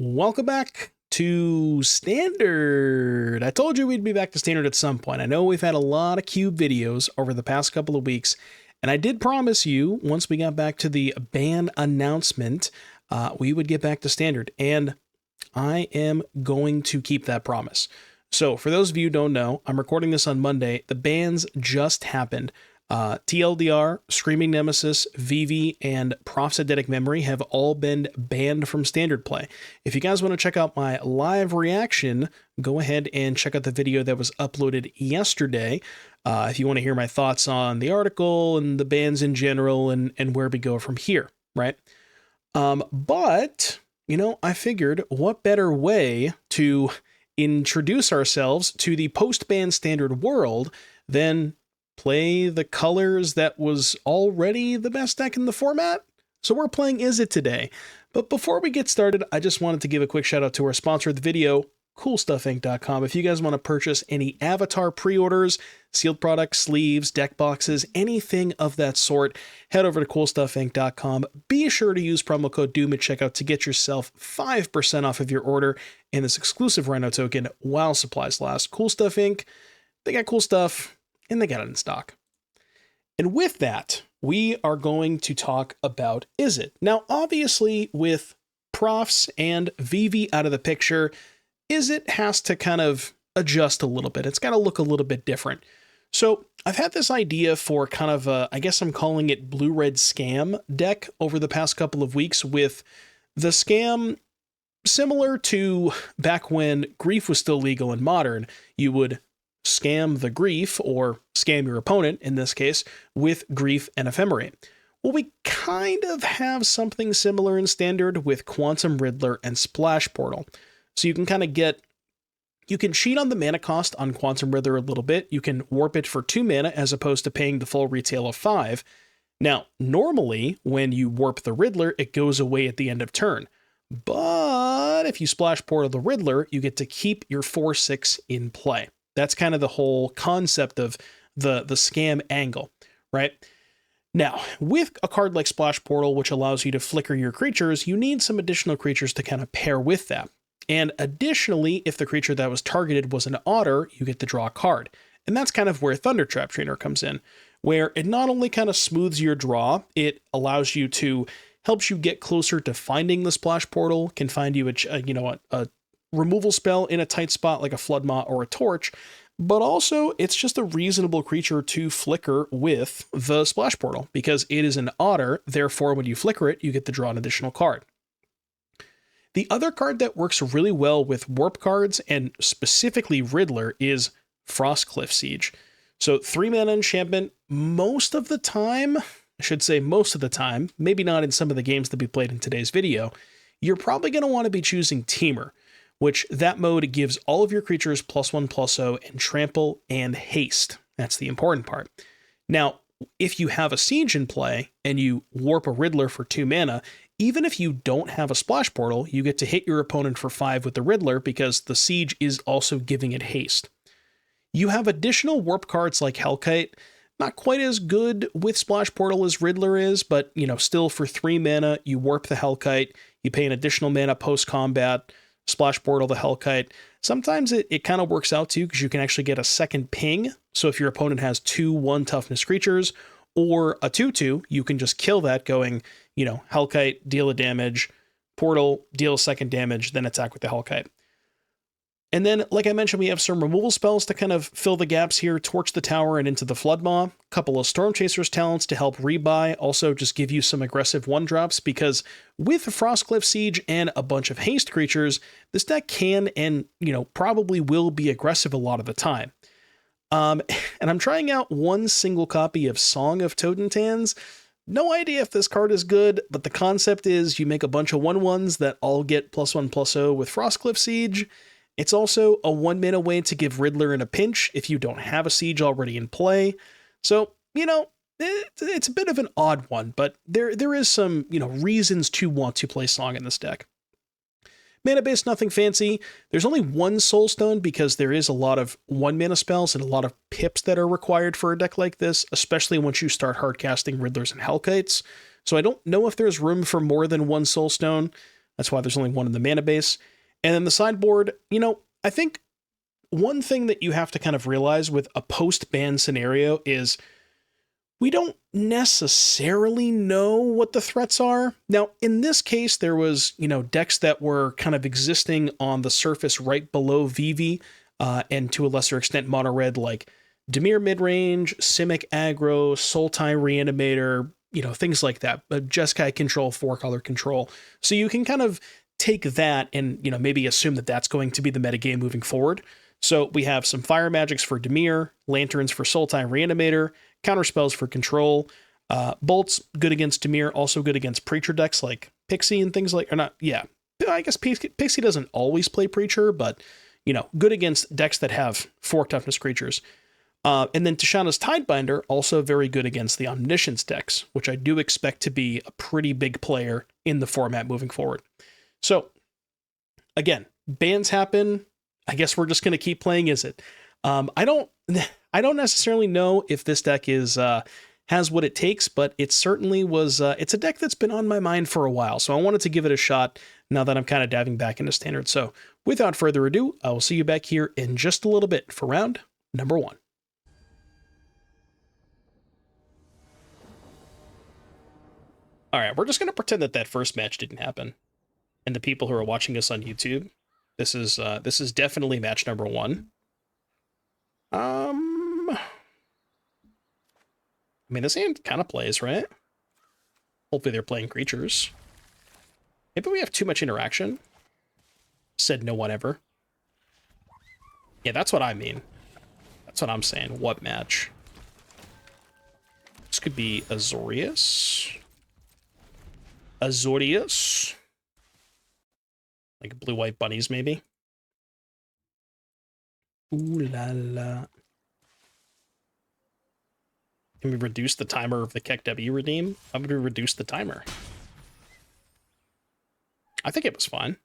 Welcome back to Standard. I told you we'd be back to Standard at some point. I know we've had a lot of Cube videos over the past couple of weeks, and I did promise you once we got back to the ban announcement, we would get back to Standard, and I am going to keep that promise. So for those of you who don't know, I'm recording this on Monday. The bans just happened. TLDR, Screaming Nemesis, Vivi, and Prophetic Memory have all been banned from Standard play. If you guys want to check out my live reaction, go ahead and check out the video that was uploaded yesterday. If you want to hear my thoughts on the article and the bans in general and where we go from here, right? But, you know, I figured what better way to introduce ourselves to the post-ban Standard world than play the colors that was already the best deck in the format. So we're playing Izzet today. But before we get started, I just wanted to give a quick shout out to our sponsor of the video, CoolStuffInc.com. If you guys want to purchase any avatar pre-orders, sealed products, sleeves, deck boxes, anything of that sort, head over to CoolStuffInc.com. Be sure to use promo code DOOM at checkout to get yourself 5% off of your order and this exclusive Rhino token while supplies last. Cool Stuff Inc., they got cool stuff, and they got it in stock. And with that, we are going to talk about Izzet. Now, obviously, with Profts and Vivi out of the picture, Izzet has to kind of adjust a little bit. It's got to look a little bit different. So I've had this idea for kind of a, I guess I'm calling it blue-red scam deck over the past couple of weeks, with the scam similar to back when grief was still legal in Modern. You would scam the grief, or scam your opponent in this case, with grief and ephemerate. Well, we kind of have something similar in Standard with Quantum Riddler and Splash Portal. So you can kind of you can cheat on the mana cost on Quantum Riddler a little bit. You can warp it for 2 mana as opposed to paying the full retail of 5. Now, normally when you warp the Riddler, it goes away at the end of turn. But if you Splash Portal the Riddler, you get to keep your 4/6 in play. That's kind of the whole concept of the scam angle, right? Now, with a card like Splash Portal, which allows you to flicker your creatures, you need some additional creatures to kind of pair with that. And additionally, if the creature that was targeted was an otter, you get to draw a card. And that's kind of where Thundertrap Trainer comes in, where it not only kind of smooths your draw, it allows you to, helps you get closer to finding the Splash Portal, can find you a removal spell in a tight spot like a Floodmaw or a Torch, but also it's just a reasonable creature to flicker with the Splash Portal because it is an otter, therefore when you flicker it, you get to draw an additional card. The other card that works really well with warp cards, and specifically Riddler, is Frostcliff Siege. So 3 mana enchantment, most of the time, maybe not in some of the games that we played in today's video, you're probably going to want to be choosing Temur, which that mode gives all of your creatures +1/+0 and trample and haste. That's the important part. Now, if you have a siege in play and you warp a Riddler for 2 mana, even if you don't have a Splash Portal, you get to hit your opponent for 5 with the Riddler because the siege is also giving it haste. You have additional warp cards like Hellkite, not quite as good with Splash Portal as Riddler is, but still for 3 mana, you warp the Hellkite, you pay an additional mana post-combat, Splash Portal the Hellkite. Sometimes it kind of works out too, because you can actually get a second ping. So if your opponent has 2/1 toughness creatures or a 2/2, you can just kill that going, Hellkite, deal a damage, Portal, deal a second damage, then attack with the Hellkite. And then, like I mentioned, we have some removal spells to kind of fill the gaps here, Torch the Tower and into the Floodmaw, a couple of Storm Chasers talents to help rebuy, also just give you some aggressive 1-drops, because with Frostcliff Siege and a bunch of haste creatures, this deck can and, probably will be aggressive a lot of the time. And I'm trying out one single copy of Song of Totentans. No idea if this card is good, but the concept is you make a bunch of 1/1s that all get +1/+0 with Frostcliff Siege. It's also a 1 mana way to give Riddler in a pinch if you don't have a siege already in play. So, it's a bit of an odd one, but there is some, reasons to want to play Song in this deck. Mana base, nothing fancy. There's only 1 Soulstone because there is a lot of 1 mana spells and a lot of pips that are required for a deck like this, especially once you start hardcasting Riddlers and Hellkites. So I don't know if there's room for more than 1 Soulstone. That's why there's only one in the mana base. And then the sideboard, you know, I think one thing that you have to kind of realize with a post-ban scenario is we don't necessarily know what the threats are. Now, in this case, there was, you know, decks that were kind of existing on the surface right below Vivi, and to a lesser extent, mono red, like Dimir midrange, Simic aggro, Sultai reanimator, you know, things like that. Jeskai control, 4-color control. So you can kind of take that and, you know, maybe assume that that's going to be the metagame moving forward. So we have some fire magics for Dimir, lanterns for Sultai reanimator, counter spells for control, bolts good against Dimir, also good against Preacher decks like Pixie and things like, or not, yeah, I guess Pixie doesn't always play Preacher, but, you know, good against decks that have 4 toughness creatures. And then Tishana's Tidebinder, also very good against the Omniscience decks, which I do expect to be a pretty big player in the format moving forward. So, again, bans happen. I guess we're just going to keep playing Izzet. I don't necessarily know if this deck is has what it takes, but it certainly was. It's a deck that's been on my mind for a while, so I wanted to give it a shot now that I'm kind of diving back into Standard. So, without further ado, I will see you back here in just a little bit for round number 1. All right, we're just going to pretend that first match didn't happen. And the people who are watching us on YouTube, this is definitely match number 1. I mean, this hand kind of plays, right? Hopefully they're playing creatures. Maybe we have too much interaction. Said no one ever. Yeah, that's what I mean. That's what I'm saying. What match? This could be Azorius. Azorius. Like blue-white bunnies, maybe. Ooh la la. Can we reduce the timer of the Keck W redeem? How would we reduce the timer? I think it was fine.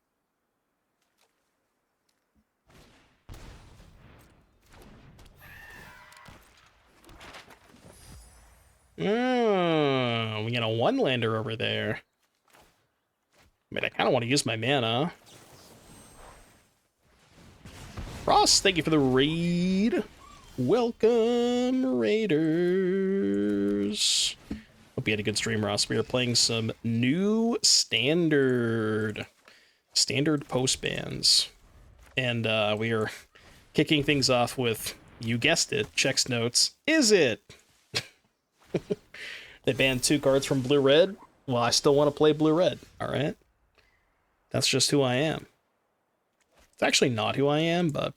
Oh, we got a 1-lander over there. I mean, I kind of want to use my mana. Ross, thank you for the raid. Welcome, Raiders. Hope you had a good stream, Ross. We are playing some new Standard post bans. And we are kicking things off with, you guessed it, checks notes. Izzet? They banned 2 cards from blue-red. Well, I still want to play blue-red, all right? That's just who I am. It's actually not who I am, but...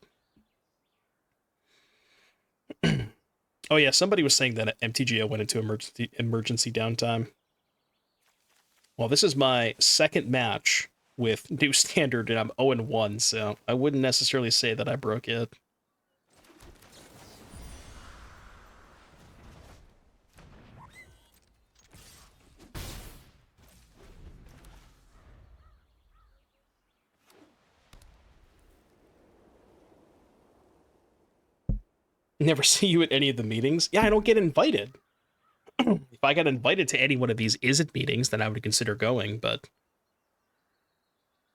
Oh yeah, somebody was saying that MTG went into emergency downtime. Well, this is my second match with New Standard, and I'm 0-1, so I wouldn't necessarily say that I broke it. Never see you at any of the meetings. Yeah, I don't get invited. If I got invited to any one of these Izzet meetings, then I would consider going, but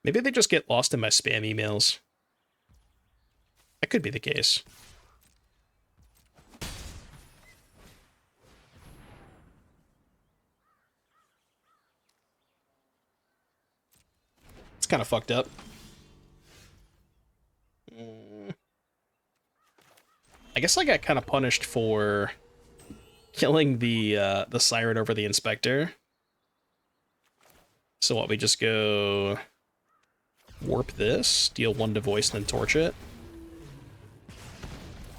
maybe they just get lost in my spam emails. That could be the case. It's kind of fucked up. I guess I got kind of punished for killing the Siren over the Inspector. So what, we just go warp this, deal 1 to voice, and then torch it.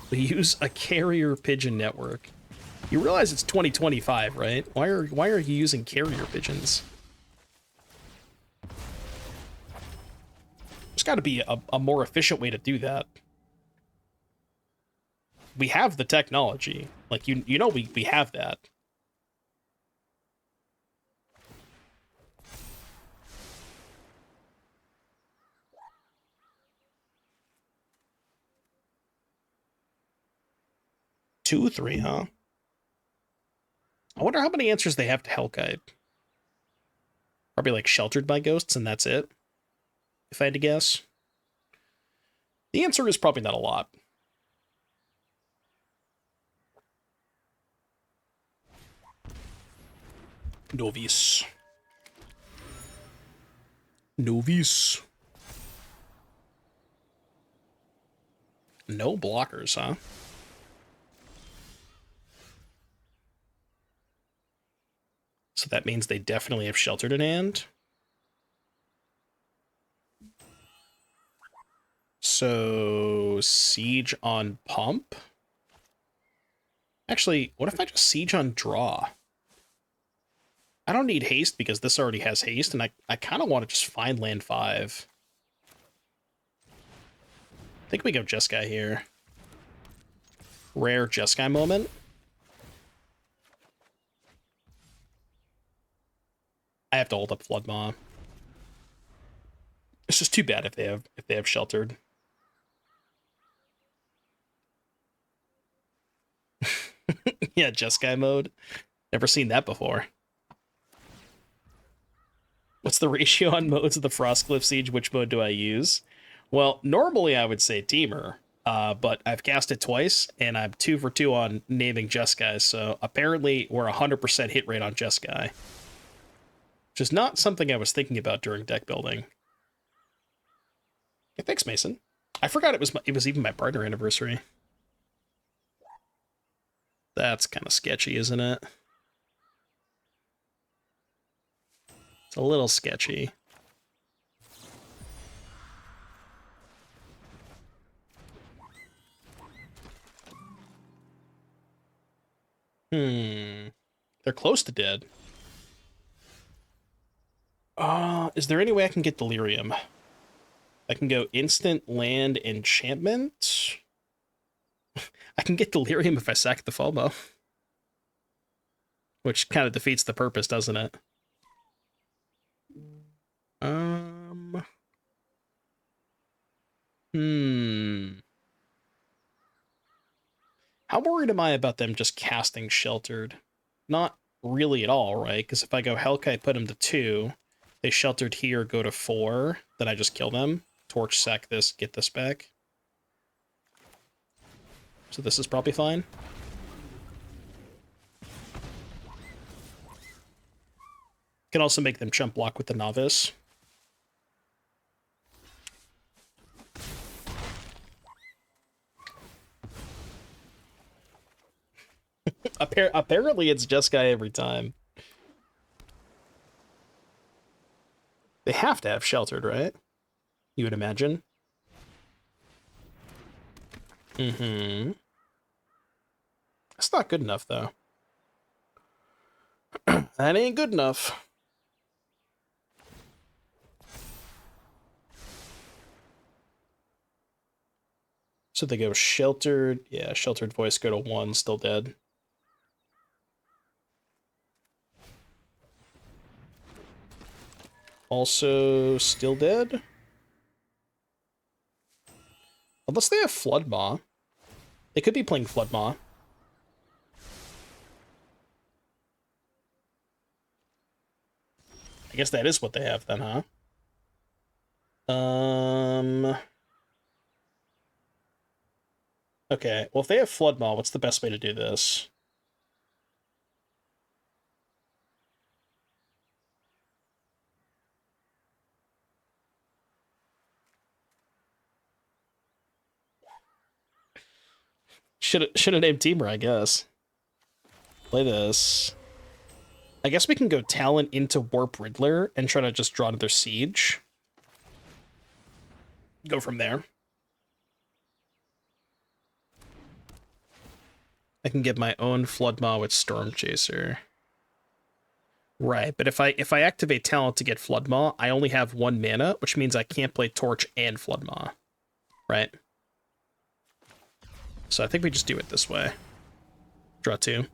We use a carrier pigeon network. You realize it's 2025, right? Why are you using carrier pigeons? There's got to be a more efficient way to do that. We have the technology. Like, you know we have that. Two, 3, huh? I wonder how many answers they have to Hellkite. Probably like sheltered by ghosts, and that's it, if I had to guess. The answer is probably not a lot. Novice. Novice. No blockers, huh? So that means they definitely have sheltered in hand. So siege on pump. Actually, what if I just siege on draw? I don't need haste because this already has haste, and I kind of want to just find land 5. I think we go Jeskai here. Rare Jeskai moment. I have to hold up Floodmaw. It's just too bad if they have sheltered. Yeah, Jeskai mode. Never seen that before. What's the ratio on modes of the Frostcliff Siege? Which mode do I use? Well, normally I would say Teamer, but I've cast it twice, and I'm 2 for 2 on naming Jeskai, so apparently we're 100% hit rate on Jeskai. Which is not something I was thinking about during deck building. Yeah, thanks, Mason. I forgot it was even my partner anniversary. That's kind of sketchy, isn't it? It's a little sketchy. They're close to dead. Is there any way I can get Delirium? I can go instant land enchantment. I can get Delirium if I sack the FOMO. Which kind of defeats the purpose, doesn't it? How worried am I about them just casting Sheltered? Not really at all, right? Because if I go Hellkite, put them to 2, they Sheltered here, go to 4, then I just kill them. Torch, sack this, get this back. So this is probably fine. Can also make them chump block with the Novice. Apparently it's Jeskai every time. They have to have Sheltered, right? You would imagine. That's not good enough, though. That ain't good enough. So they go Sheltered. Yeah, Sheltered Voice go to 1, still dead. Also still dead. Unless they have Floodmaw. They could be playing Floodmaw. I guess that is what they have then, huh? Okay, well if they have Floodmaw, what's the best way to do this? Should have named Teamer, I guess. Play this. I guess we can go Talent into Warp Riddler and try to just draw another Siege. Go from there. I can get my own Floodmaw with Storm Chaser. Right, but if I activate Talent to get Floodmaw, I only have 1 mana, which means I can't play Torch and Floodmaw. Right? So I think we just do it this way. Draw 2.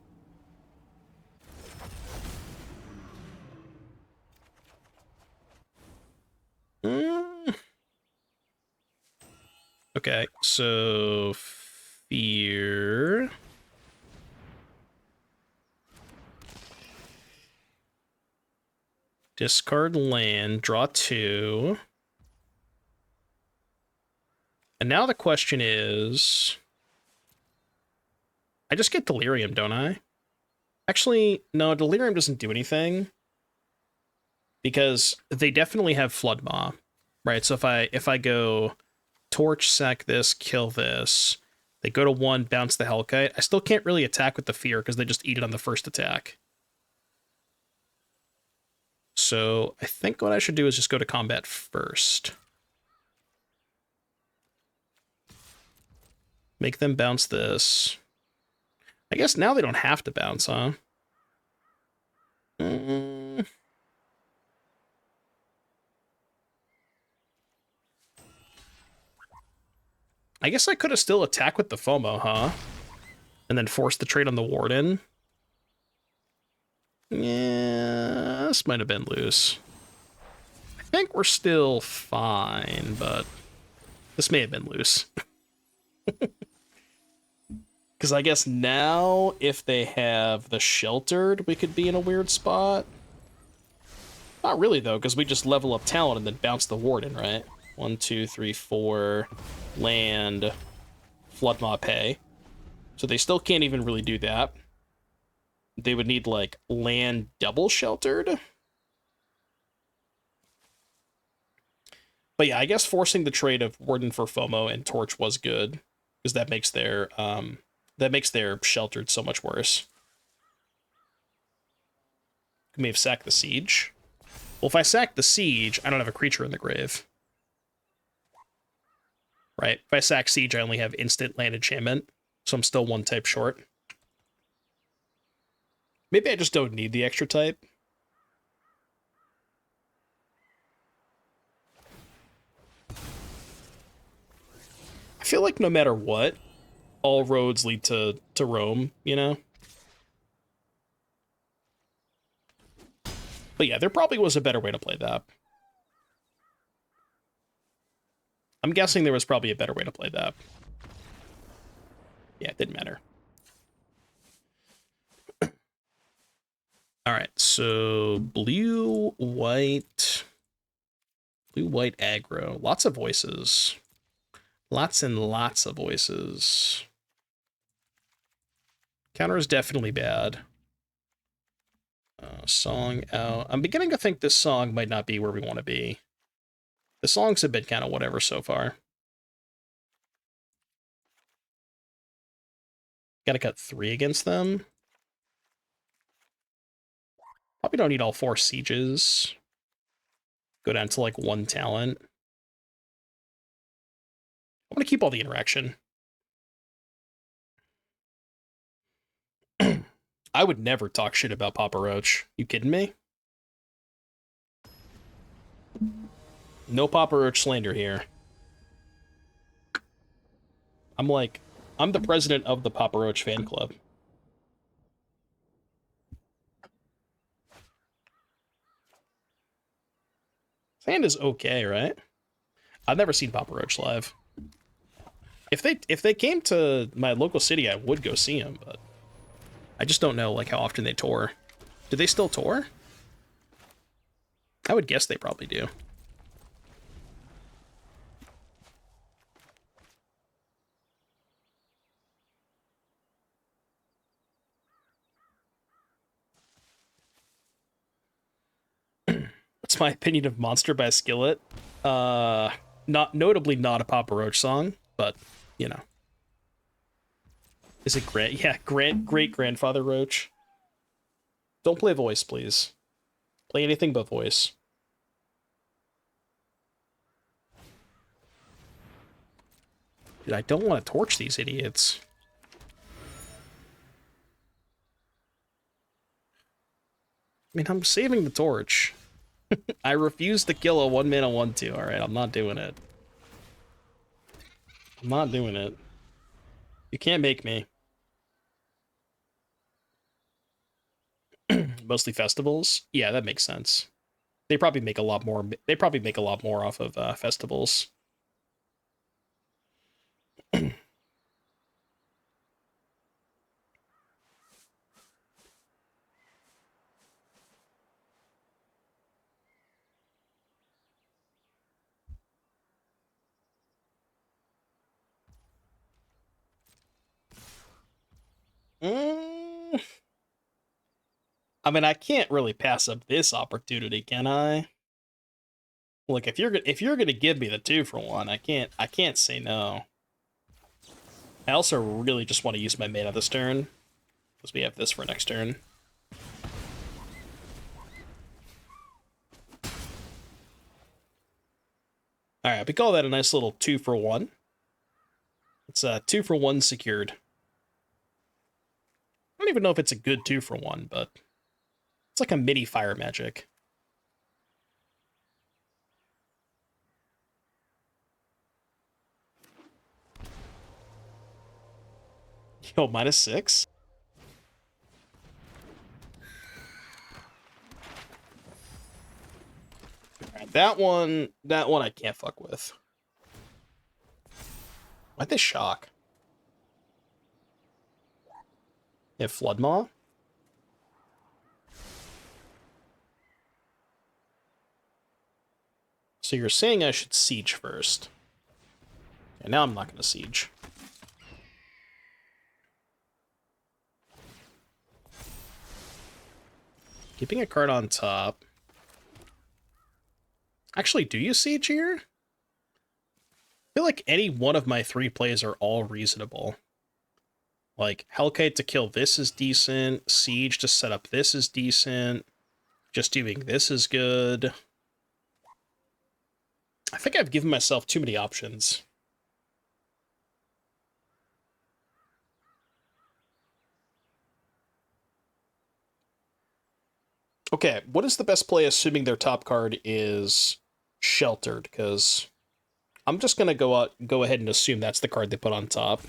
Okay, so Fear. Discard land, draw 2. And now the question is... I just get Delirium, don't I? Actually, no, Delirium doesn't do anything. Because they definitely have Flood Maw. Right, so if I go Torch, sack this, kill this, they go to 1, bounce the Hellkite, I still can't really attack with the Fear because they just eat it on the first attack. So I think what I should do is just go to combat first. Make them bounce this. I guess now they don't have to bounce, huh? I guess I could have still attacked with the FOMO, huh? And then forced the trade on the Warden. Yeah, this might have been loose. I think we're still fine, but this may have been loose. Because I guess now, if they have the Sheltered, we could be in a weird spot. Not really, though, because we just level up Talon and then bounce the Warden, right? 1, 2, 3, 4, land, Flood Maw, pay. So they still can't even really do that. They would need, like, land double Sheltered. But yeah, I guess forcing the trade of Warden for FOMO and Torch was good, because that makes their Sheltered so much worse. We may have sacked the Siege. Well, if I sack the Siege, I don't have a creature in the grave. Right? If I sack Siege, I only have instant land enchantment, so I'm still 1 type short. Maybe I just don't need the extra type. I feel like no matter what, all roads lead to Rome, you know? But yeah, there probably was a better way to play that. I'm guessing there was probably a better way to play that. Yeah, it didn't matter. All right, so blue, white aggro. Lots of voices. Lots and lots of voices. Counter is definitely bad. Song out. I'm beginning to think this song might not be where we want to be. The songs have been kind of whatever so far. Gotta cut 3 against them. Probably don't need all 4 sieges. Go down to like 1 talent. I want to keep all the interaction. I would never talk shit about Papa Roach. You kidding me? No Papa Roach slander here. I'm the president of the Papa Roach fan club. Sand is okay, right? I've never seen Papa Roach live. If they came to my local city, I would go see them, but I just don't know like how often they tour. Do they still tour? I would guess they probably do. What's my opinion of Monster by Skillet? Notably not a Papa Roach song, but you know. Is it great grandfather Roach? Don't play voice, please. Play anything but voice. Dude, I don't want to torch these idiots. I mean, I'm saving the torch. I refuse to kill a 1-mana 1/2. Alright, I'm not doing it. I'm not doing it. You can't make me. Mostly festivals? Yeah, that makes sense. They probably make a lot more. They probably make a lot more off of festivals. Mm, I mean, I can't really pass up this opportunity, can I? Look, if you're gonna give me the 2-for-1, I can't say no. I also really just want to use my mana this turn, because we have this for next turn. Alright, we call that a nice little 2-for-1. It's 2-for-1 secured. I don't even know if it's a good 2-for-1, but it's like a mini fire magic. Yo, -6? Right, that one I can't fuck with. Why'd they shock? They have Floodmaw? So you're saying I should siege first. And now I'm not going to siege. Keeping a card on top. Actually, do you siege here? I feel like any one of my 3 plays are all reasonable. Like, Hellkite to kill this is decent. Siege to set up this is decent. Just doing this is good. I think I've given myself too many options. Okay, what is the best play assuming their top card is Sheltered? Because I'm just going to go ahead and assume that's the card they put on top.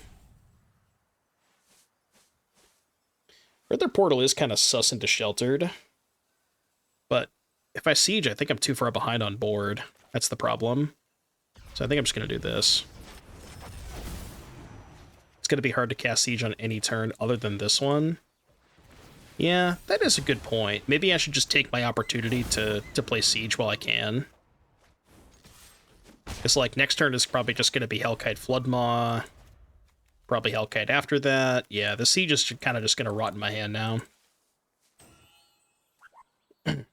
Their Portal is kind of sus into Sheltered. But if I siege, I think I'm too far behind on board. That's the problem. So I think I'm just going to do this. It's going to be hard to cast siege on any turn other than this one. Yeah, that is a good point. Maybe I should just take my opportunity to play siege while I can. Because, like, next turn is probably just going to be Hellkite Floodmaw. Probably Hellkite after that. Yeah, the siege is kind of just going to rot in my hand now. I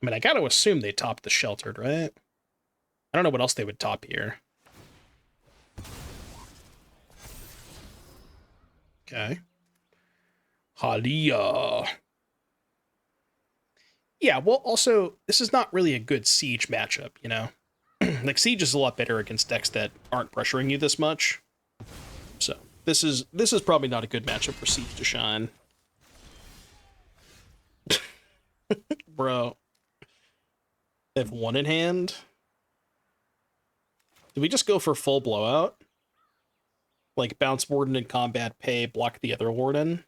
mean, I gotta assume they topped the Sheltered, right? I don't know what else they would top here. Okay. Halia. Yeah, well, also, this is not really a good siege matchup, you know? Like, siege is a lot better against decks that aren't pressuring you this much. So, this is probably not a good matchup for siege to shine. Bro. They have 1 in hand? Did we just go for full blowout? Like, bounce Warden in combat, pay, block the other Warden?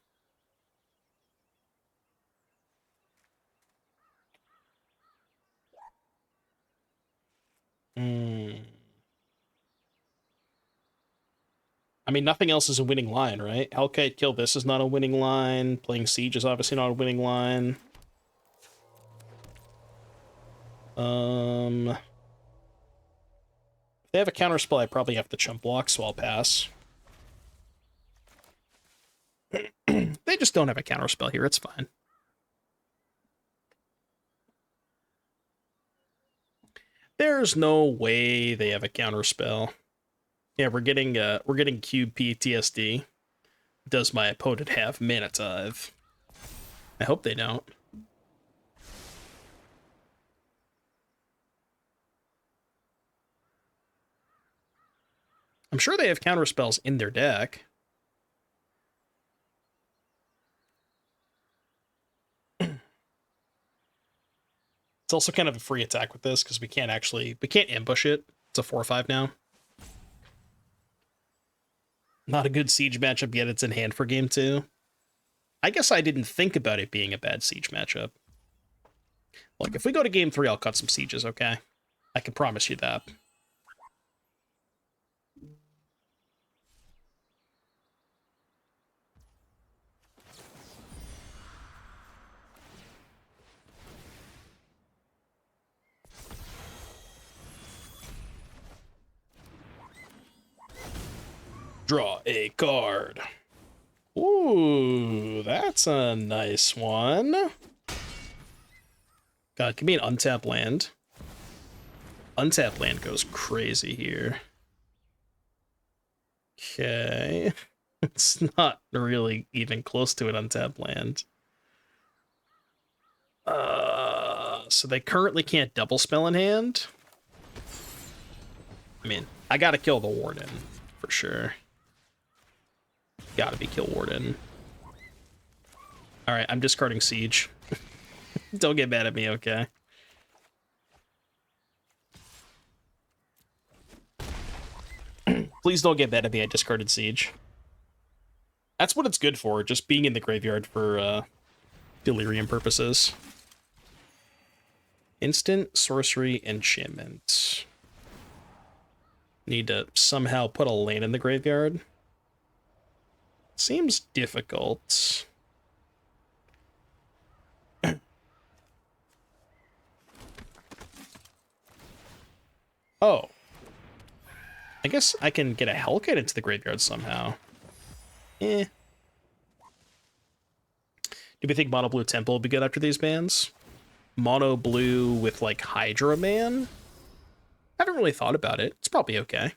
I mean, nothing else is a winning line, right? Hellkite kill this is not a winning line. Playing Siege is obviously not a winning line. If they have a counterspell, I probably have to chump block, so I'll pass. They just don't have a counterspell here, it's fine. There's no way they have a counterspell. Yeah, we're getting cube PTSD. Does my opponent have Mana Tithe? I hope they don't. I'm sure they have counterspells in their deck. It's also kind of a free attack with this because we can't ambush it. It's a 4/5 now. Not a good siege matchup yet. It's in hand for game 2. I guess I didn't think about it being a bad siege matchup. Look, if we go to game 3, I'll cut some sieges, okay? I can promise you that. Draw a card. Ooh, that's a nice one. God, give me an untapped land. Untapped land goes crazy here. Okay. It's not really even close to an untapped land. So they currently can't double spell in hand. I mean, I gotta kill the Warden, for sure. Gotta be kill Warden. Alright, I'm discarding Siege. Don't get mad at me, okay? Please don't get mad at me, I discarded Siege. That's what it's good for, just being in the graveyard for delirium purposes. Instant, sorcery, enchantment. Need to somehow put a land in the graveyard. Seems difficult. Oh. I guess I can get a Hellkite into the graveyard somehow. Eh. Do we think Mono Blue Temple will be good after these bans? Mono Blue with, like, Hydra Man? I haven't really thought about it. It's probably okay.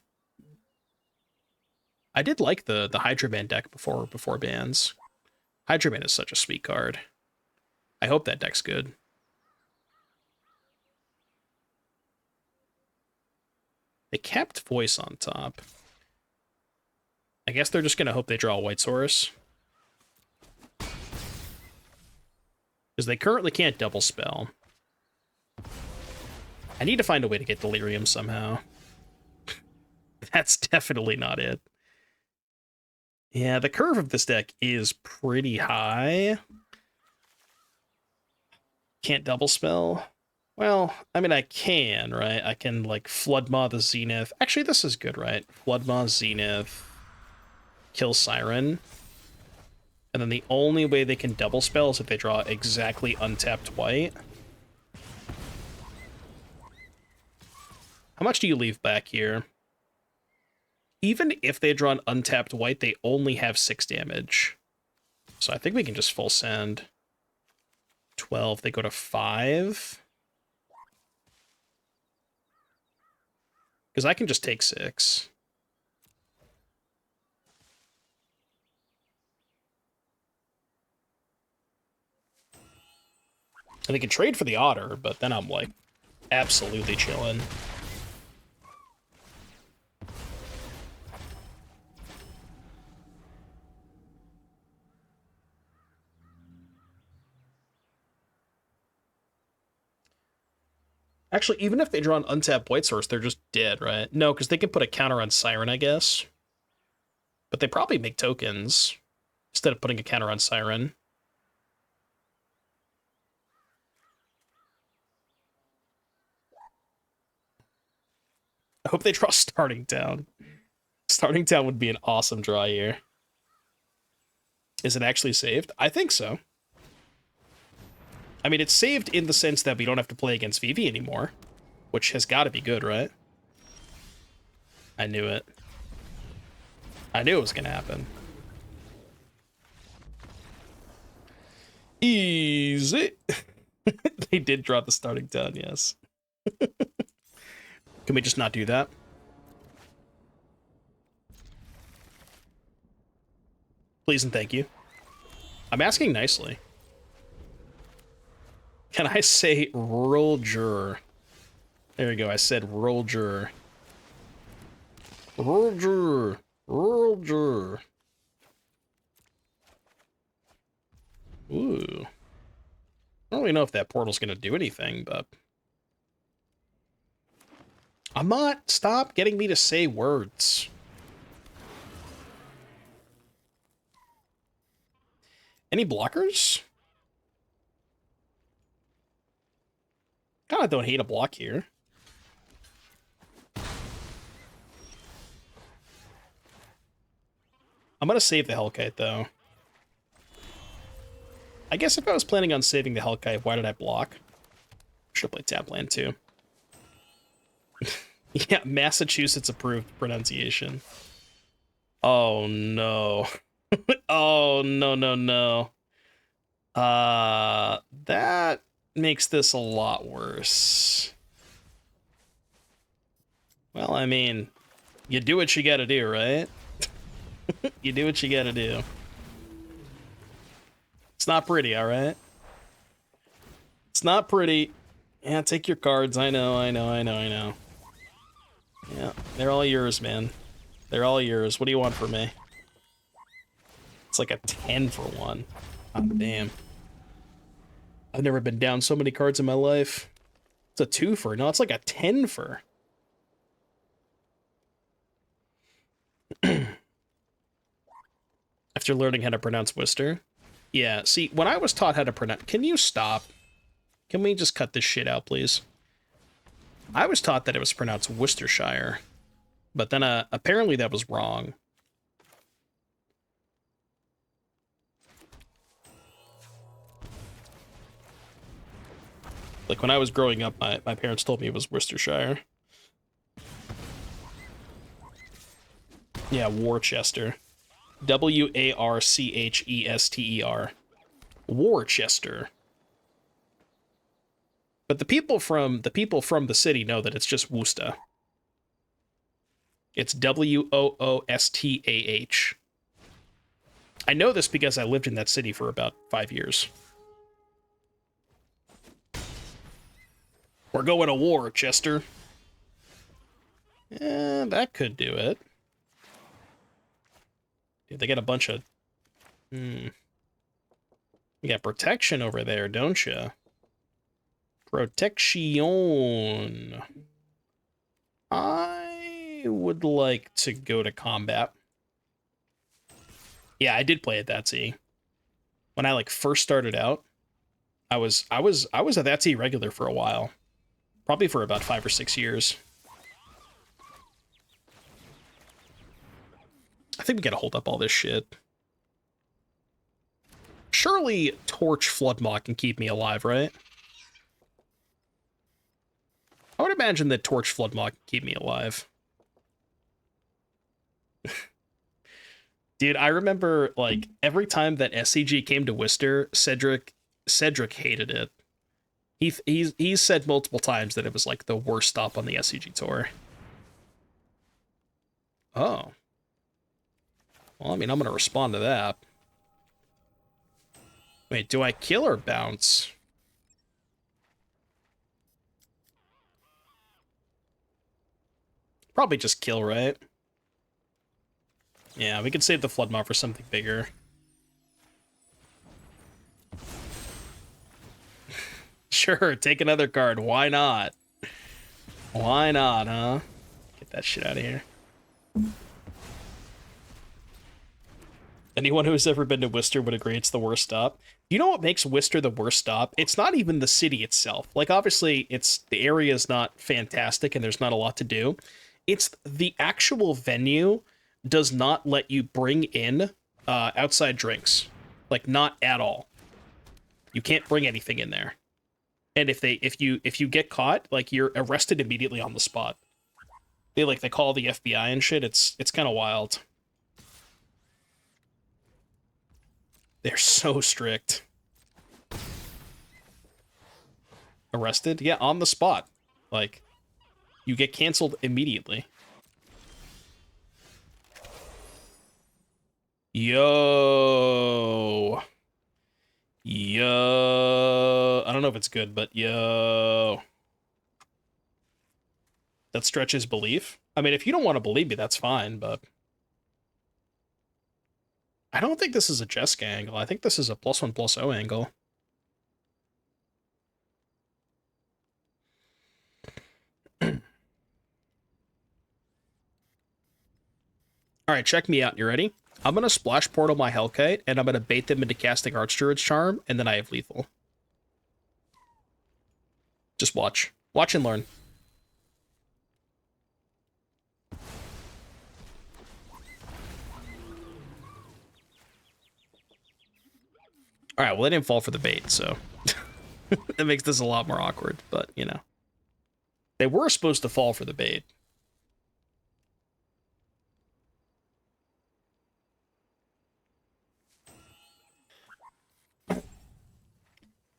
I did like the Hydra Man deck before bans. Hydra Man is such a sweet card. I hope that deck's good. They kept Voice on top. I guess they're just going to hope they draw a White Source. Because they currently can't double spell. I need to find a way to get Delirium somehow. That's definitely not it. Yeah, the curve of this deck is pretty high. Can't double spell. Well, I mean, I can, right? I can, like, Floodmaw the Zenith. Actually, this is good, right? Floodmaw Zenith. Kill Siren. And then the only way they can double spell is if they draw exactly untapped white. How much do you leave back here? Even if they draw an untapped white, they only have 6 damage. So I think we can just full send. 12, they go to 5. Because I can just take 6. And they can trade for the Otter, but then I'm like absolutely chilling. Actually, even if they draw an untapped White Source, they're just dead, right? No, because they can put a counter on Siren, I guess. But they probably make tokens instead of putting a counter on Siren. I hope they draw Starting Town. Starting Town would be an awesome draw here. Is it actually saved? I think so. I mean, it's saved in the sense that we don't have to play against Vivi anymore, which has got to be good, right? I knew it. I knew it was going to happen. Easy. They did draw the Starting Town, yes. Can we just not do that? Please and thank you. I'm asking nicely. Can I say Roger? There we go, I said Roger. Roger. Roger. Ooh. I don't really know if that portal's gonna do anything, but... Amat, stop getting me to say words. Any blockers? Kinda don't hate a block here. I'm gonna save the Hellkite, though. I guess if I was planning on saving the Hellkite, why did I block? Should've played Tapland, too. Yeah, Massachusetts approved pronunciation. Oh no. Oh no no no. That makes this a lot worse. Well, I mean, you do what you gotta do, right? You do what you gotta do. It's not pretty, alright? It's not pretty. Yeah, take your cards. I know, I know, I know, I know. Yeah, they're all yours, man. They're all yours. What do you want from me? It's like a 10 for 1. God damn. I've never been down so many cards in my life. It's a 2 for. No, it's like a 10 for. After learning how to pronounce Worcester. Yeah, see, when I was taught how to pronounce... Can you stop? Can we just cut this shit out, please? I was taught that it was pronounced Worcestershire. But then apparently that was wrong. Like, when I was growing up, my parents told me it was Worcestershire. Yeah, Worcester. Warchester. Worcester. But the people from the city know that it's just Worcester. It's Woostah. I know this because I lived in that city for about 5 years. We're going to war, Chester. Yeah, that could do it. Dude, they got a bunch of... You got protection over there, don't you? Protection. I would like to go to combat. Yeah, I did play at that T. When I like first started out, I was a that T regular for a while. Probably for about 5 or 6 years. I think we gotta hold up all this shit. Surely Torch Floodmaw can keep me alive, right? I would imagine that Torch Floodmaw can keep me alive. Dude, I remember, like, every time that SCG came to Worcester, Cedric hated it. He's said multiple times that it was, like, the worst stop on the SCG tour. Oh. Well, I mean, I'm gonna respond to that. Wait, do I kill or bounce? Probably just kill, right? Yeah, we could save the Floodmaw for something bigger. Sure, take another card. Why not? Why not, huh? Get that shit out of here. Anyone who's ever been to Worcester would agree it's the worst stop. You know what makes Worcester the worst stop? It's not even the city itself. Like, obviously, the area is not fantastic and there's not a lot to do. It's the actual venue does not let you bring in outside drinks. Like, not at all. You can't bring anything in there. And if you get caught, like, you're arrested immediately on the spot. They call the FBI and shit. It's kind of wild. They're so strict. Arrested? Yeah, on the spot. Like, you get canceled immediately. Yo. Yo. I don't know if it's good, but yo. That stretches belief. I mean, if you don't want to believe me, that's fine, but... I don't think this is a Jeska angle. I think this is a +1/+0 angle. Alright, check me out. You ready? I'm going to Splash Portal my Hellkite, and I'm going to bait them into casting Archdruid's Charm, and then I have lethal. Just watch. Watch and learn. Alright, well, they didn't fall for the bait, so... that makes this a lot more awkward, but, you know. They were supposed to fall for the bait.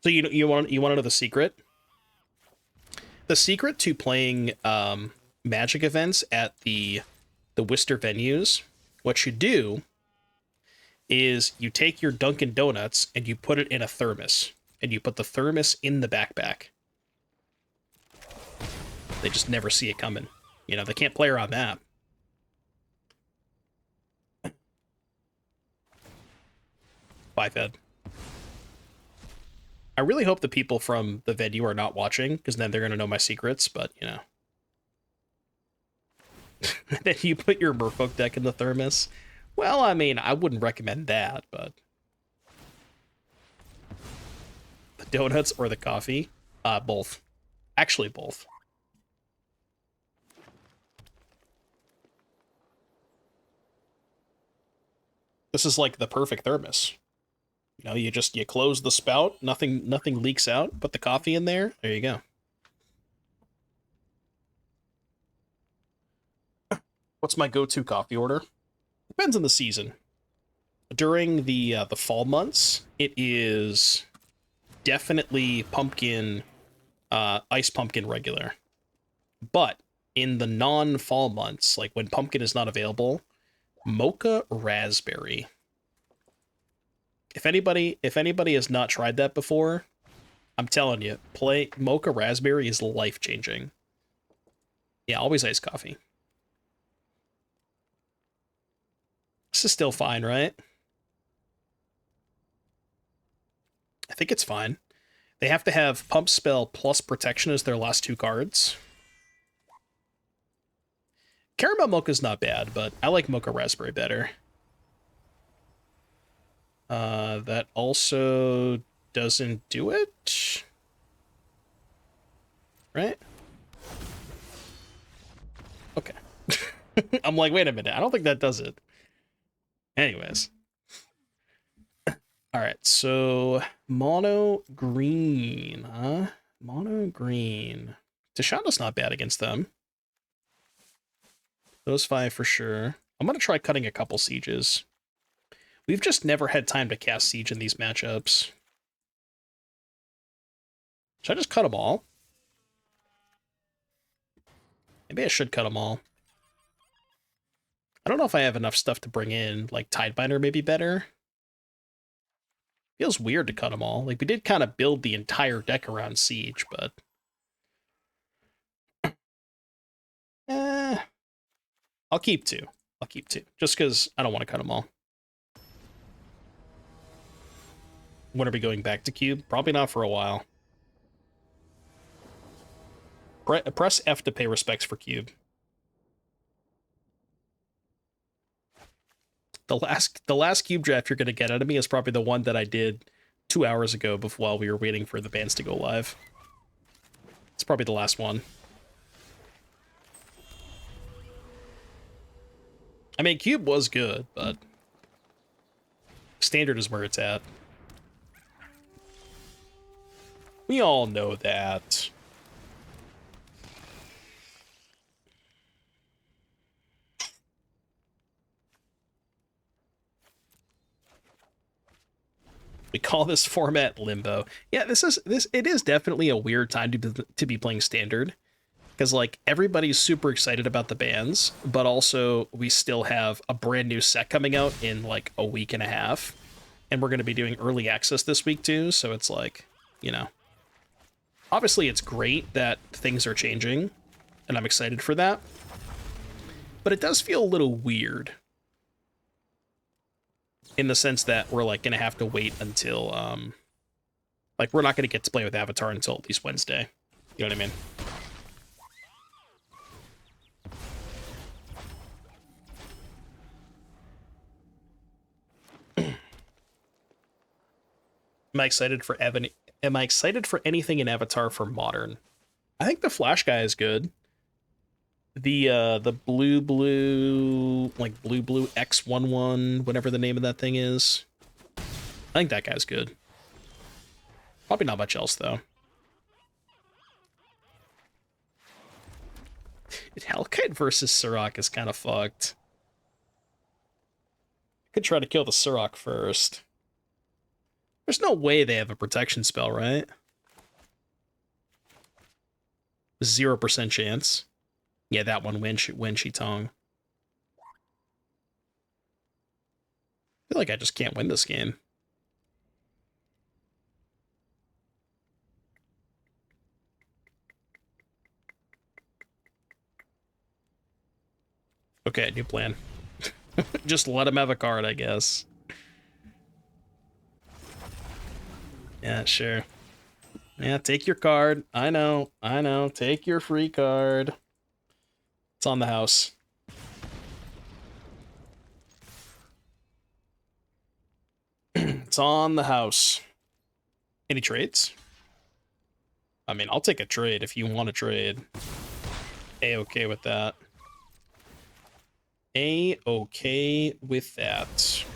So you want to know the secret? The secret to playing Magic events at the Worcester venues, what you do is you take your Dunkin' Donuts and you put it in a thermos, and you put the thermos in the backpack. They just never see it coming. You know, they can't play around that. Bye, Fed. I really hope the people from the venue are not watching, because then they're going to know my secrets, but, you know. Then you put your Merfolk deck in the thermos. Well, I mean, I wouldn't recommend that, but... The donuts or the coffee? Both. Actually, both. This is like the perfect thermos. You know, you close the spout, nothing leaks out, put the coffee in there, there you go. What's my go-to coffee order? Depends on the season. During the fall months, it is definitely pumpkin, ice pumpkin regular. But in the non-fall months, like when pumpkin is not available, mocha raspberry. If anybody has not tried that before, I'm telling you, play mocha raspberry is life-changing. Yeah, always iced coffee. This is still fine, right? I think it's fine. They have to have Pump Spell plus Protection as their last two cards. Caramel Mocha's not bad, but I like Mocha Raspberry better. That also doesn't do it. Right? Okay. I'm like, wait a minute. I don't think that does it. Anyways. All right, so mono green, huh? Mono green. Tashanda's not bad against them. Those 5 for sure. I'm going to try cutting a couple sieges. We've just never had time to cast siege in these matchups. Should I just cut them all? Maybe I should cut them all. I don't know if I have enough stuff to bring in. Like Tidebinder may be better. Feels weird to cut them all. Like, we did kind of build the entire deck around siege, but... I'll keep 2. I'll keep 2. Just because I don't want to cut them all. When are we going back to cube? Probably not for a while. Press F to pay respects for cube. The last cube draft you're going to get out of me is probably the one that I did 2 hours ago while we were waiting for the bands to go live. It's probably the last one. I mean, cube was good, but standard is where it's at. We all know that. We call this format limbo. Yeah, it is definitely a weird time to be playing standard, because like everybody's super excited about the bans, but also we still have a brand new set coming out in like a week and a half, and we're going to be doing early access this week too. So it's like, you know, obviously it's great that things are changing, and I'm excited for that, but it does feel a little weird. In the sense that we're like gonna have to wait until like we're not gonna get to play with Avatar until at least Wednesday. You know what I mean? Am I excited for anything in Avatar for Modern? I think the Flash guy is good. The blue like blue X11, whatever the name of that thing is. I think that guy's good. Probably not much else though. Hellkite versus Surrak is kind of fucked. I could try to kill the Surrak first. There's no way they have a protection spell, right? 0% chance. Yeah, that one, Wen Shi Tong. I feel like I just can't win this game. Okay, new plan. Just let him have a card, I guess. Yeah, sure. Yeah, take your card. I know. Take your free card. It's on the house. It's on the house. Any trades? I mean, I'll take a trade if you want to trade. A-okay with that. A-okay with that.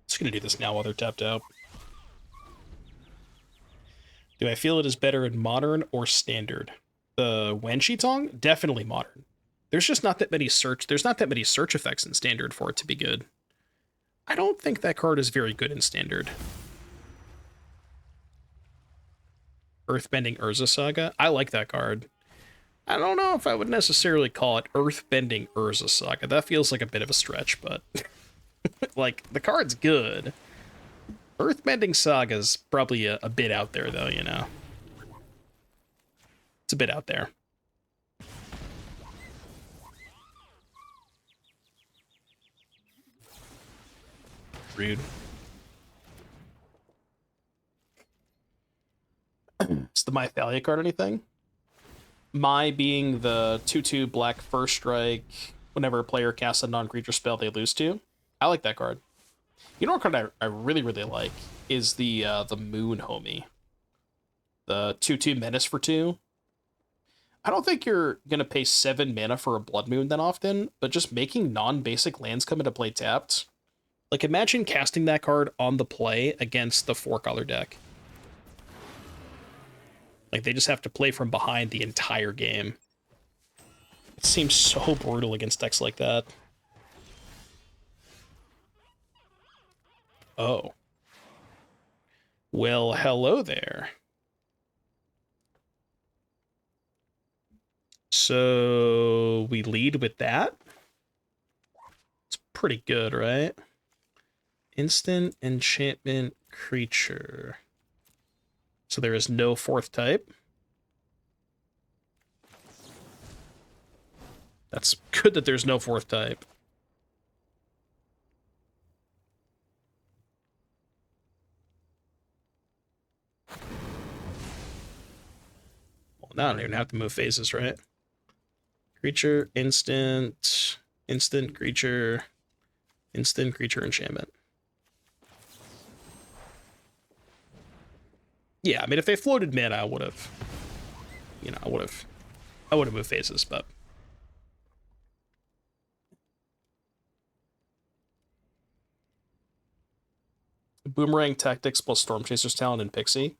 Just gonna do this now while they're tapped out. Do I feel it is better in modern or standard? The Wen Shi Tong? Definitely modern. There's just not that many search effects in standard for it to be good. I don't think that card is very good in standard. Earthbending Urza Saga? I like that card. I don't know if I would necessarily call it Earthbending Urza Saga. That feels like a bit of a stretch, but like, the card's good. Earthbending Saga's probably a bit out there, though, you know? It's a bit out there. Rude. Is the Mythalia card anything? My being the 2/2 black first strike, whenever a player casts a non-creature spell they lose to. I like that card. You know what card I really, really like is the Moon Homie. The 2/2 Menace for 2. I don't think you're gonna pay 7 mana for a Blood Moon that often, but just making non-basic lands come into play tapped. Like, imagine casting that card on the play against the 4-color deck. Like, they just have to play from behind the entire game. It seems so brutal against decks like that. Oh. Well, hello there. So, we lead with that? It's pretty good, right? Instant enchantment creature. So there is no 4th type. That's good that there's no 4th type. Well, now I don't even have to move phases, right? Creature, instant creature, enchantment. Yeah, I mean, if they floated mana, I would have, you know, I would have moved phases, but Boomerang Tactics plus Storm Chaser's Talent and Pixie.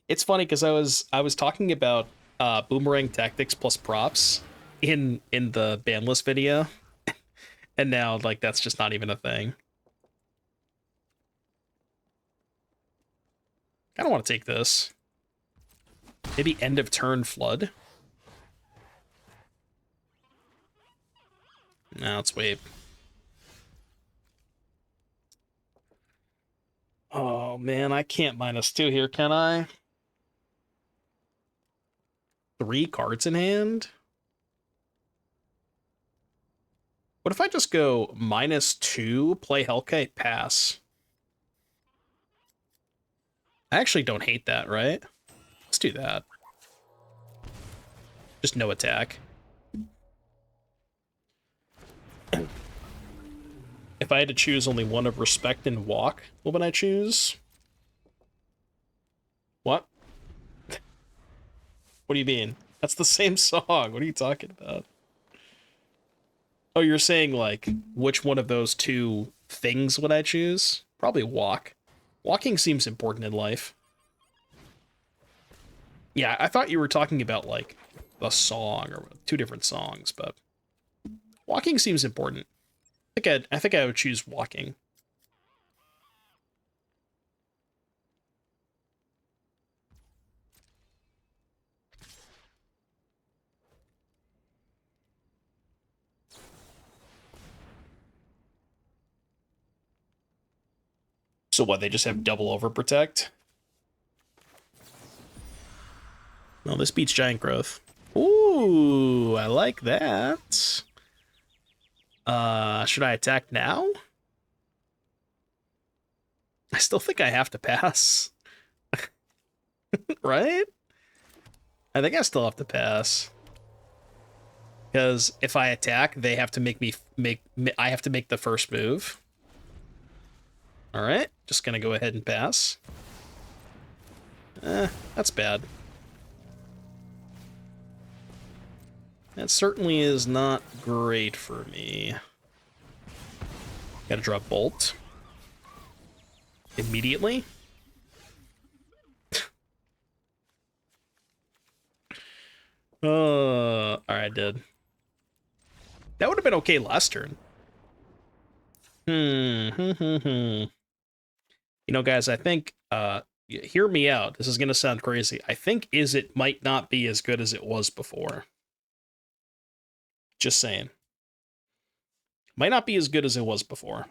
It's funny because I was talking about Boomerang Tactics plus props in the ban list video, and now like that's just not even a thing. I don't want to take this. Maybe end of turn Flood. No, let's wait. Oh man, I can't -2 here, can I? 3 cards in hand? What if I just go -2, play Hellkite, pass? I actually don't hate that, right? Let's do that. Just no attack. If I had to choose only one of Respect and Walk, what would I choose? What? What do you mean? That's the same song. What are you talking about? Oh, you're saying, like, which one of those 2 things would I choose? Probably Walk. Walking seems important in life. Yeah, I thought you were talking about, like, a song or two different songs, but walking seems important. I think I would choose walking. So what, they just have double overprotect? No, this beats giant growth. Ooh, I like that. Should I attack now? I still think I have to pass. Right? I think I still have to pass. Because if I attack, they have to I have to make the first move. All right, just gonna go ahead and pass. That's bad. That certainly is not great for me. Gotta draw Bolt. Immediately. Alright, dude. That would have been okay last turn. You know, guys, I think, hear me out. This is gonna sound crazy. I think Izzet might not be as good as it was before. Just saying. Might not be as good as it was before.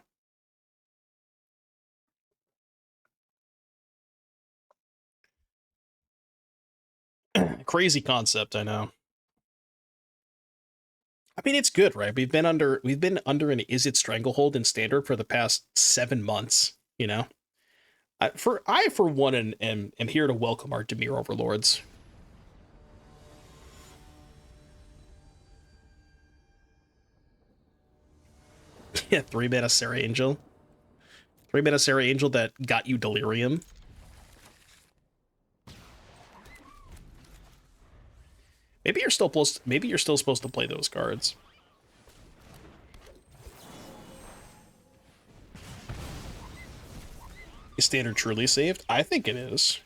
Crazy concept, I know. I mean, it's good, right? We've been under an Izzet stranglehold in standard for the past 7 months. You know, I for one am here to welcome our Dimir overlords. Yeah, 3-mana Sarah Angel. 3-mana Sarah Angel that got you Delirium. Maybe you're still supposed to play those cards. Is standard truly saved? I think it is.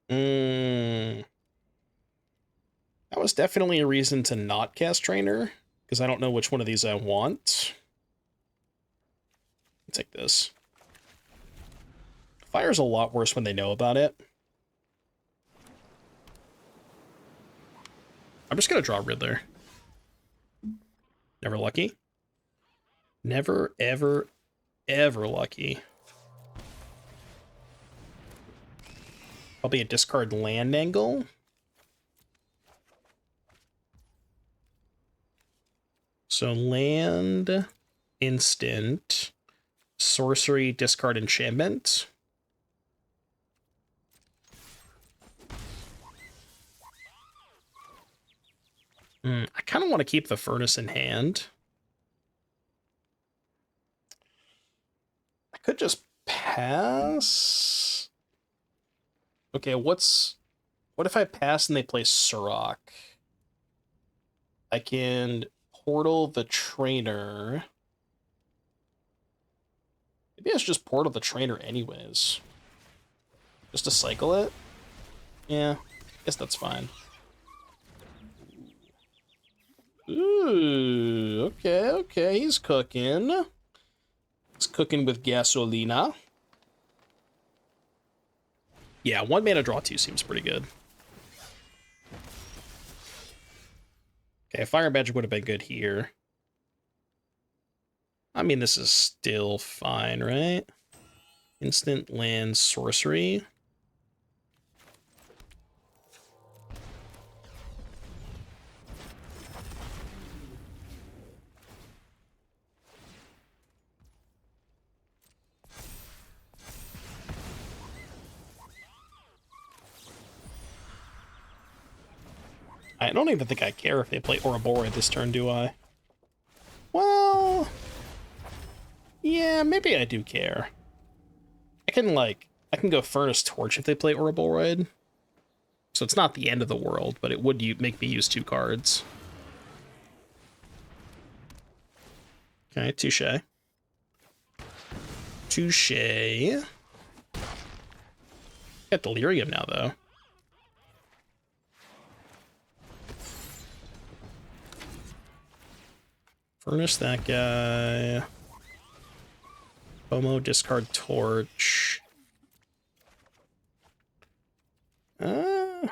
That was definitely a reason to not cast Trainer, because I don't know which one of these I want. I'll take this. Fire's a lot worse when they know about it. I'm just gonna draw Riddler. Never lucky. Never, ever, ever lucky. Probably a discard land angle. So land, instant, sorcery, discard enchantment. I kind of want to keep the furnace in hand. I could just pass. Okay, what if I pass and they play Surrak? I can portal the trainer. Maybe I should just portal the trainer anyways. Just to cycle it? Yeah, I guess that's fine. Ooh, okay, he's cooking. He's cooking with gasolina. Yeah, 1 mana draw 2 seems pretty good. Okay, Fire Magic would have been good here. I mean, this is still fine, right? Instant land sorcery. I don't even think I care if they play Ouroboros this turn, do I? Well, yeah, maybe I do care. I can go Furnace Torch if they play Ouroboros. So it's not the end of the world, but it would make me use 2 cards. Okay, touche. Touche. Got Delirium now, though. Furnace that guy. FOMO, discard Torch. This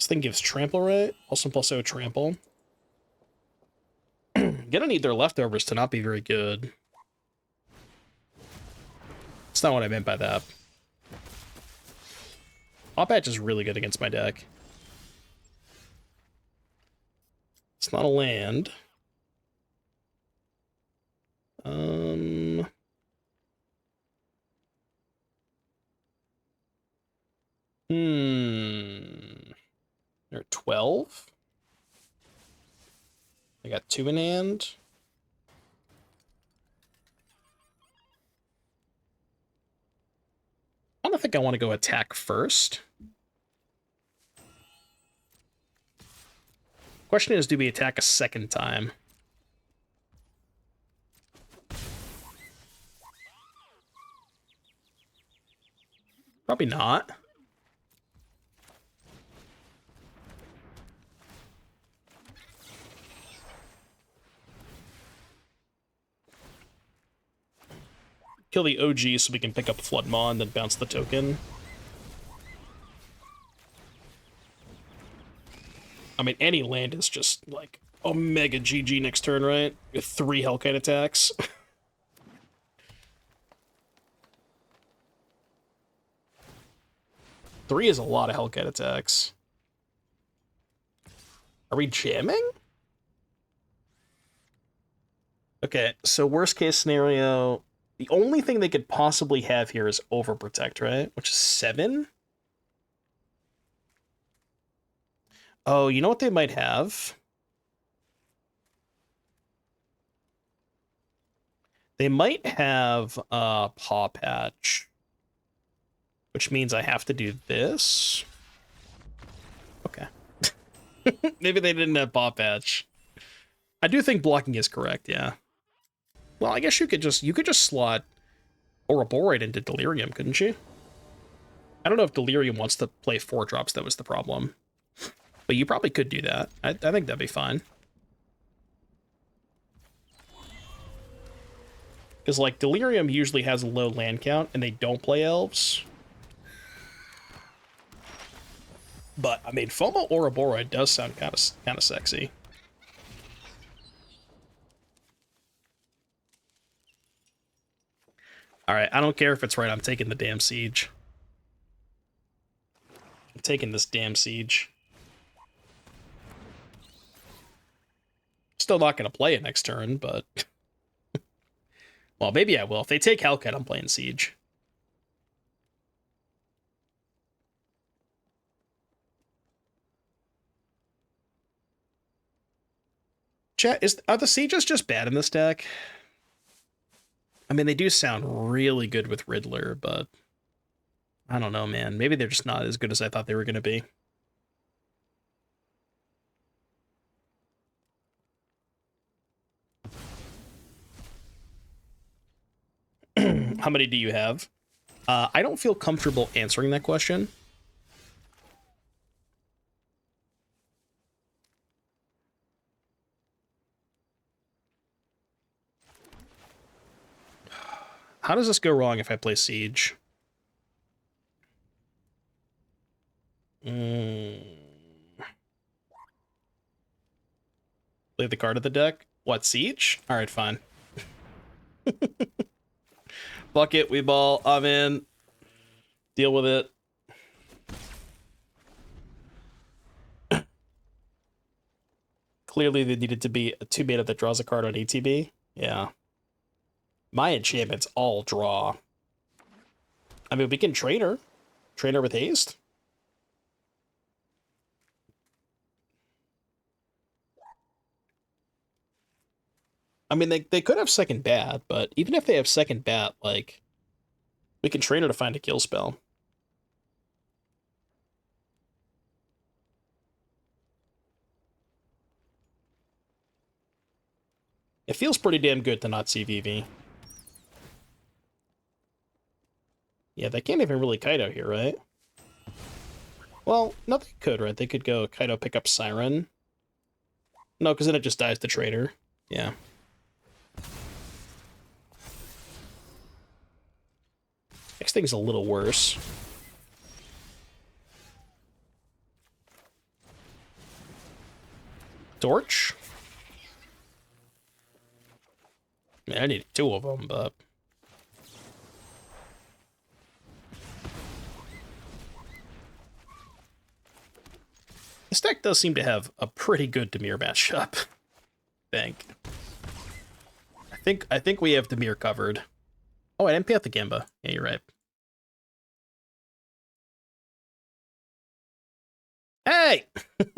thing gives trample, right? Also +0 trample. Gonna need their leftovers to not be very good. That's not what I meant by that. Op-Edge is really good against my deck. It's not a land. They're 12. I got 2 in hand. I don't think I want to go attack first. Question is, do we attack a second time? Probably not. Kill the OG so we can pick up Flood Maw and then bounce the token. I mean, any land is just, like, Omega GG next turn, right? With 3 Hellkite attacks. Three is a lot of Hellkite attacks. Are we jamming? Okay, so worst case scenario, the only thing they could possibly have here is Overprotect, right? Which is 7? Oh, you know what they might have? They might have Paw Patch, which means I have to do this. Okay. Maybe they didn't have Paw Patch. I do think blocking is correct, yeah. Well, I guess you could just slot Ouroboros into Delirium, couldn't you? I don't know if Delirium wants to play 4 drops, that was the problem. But you probably could do that. I think that'd be fine. Because, like, Delirium usually has a low land count, and they don't play elves. But, I mean, FOMO Ouroboros does sound kind of sexy. Alright, I don't care if it's right, I'm taking the damn siege. I'm taking this damn siege. Still not going to play it next turn, but... well, maybe I will. If they take Hellcat, I'm playing siege. Chat, are the sieges just bad in this deck? I mean, they do sound really good with Riddler, but I don't know, man. Maybe they're just not as good as I thought they were going to be. How many do you have? I don't feel comfortable answering that question. How does this go wrong if I play Siege? Play the card of the deck? What, Siege? Alright, fine. Fuck it, we ball. I'm in. Deal with it. Clearly, there needed to be a 2-mana that draws a card on ATB. Yeah. My enchantments all draw. I mean, we can train her. Train her with haste. I mean, they could have second bat, but even if they have second bat, like, we can train her to find a kill spell. It feels pretty damn good to not see Vivi. Yeah, they can't even really Kaido here, right? Well, no, they could, right? They could go Kaido pick up Siren. No, because then it just dies to Trader. Yeah. Next thing's a little worse. Torch? I mean, I need 2 of them, but... This deck does seem to have a pretty good Dimir matchup. I think we have Dimir covered. Oh, I didn't pay out the Gamba. Yeah, you're right. Hey!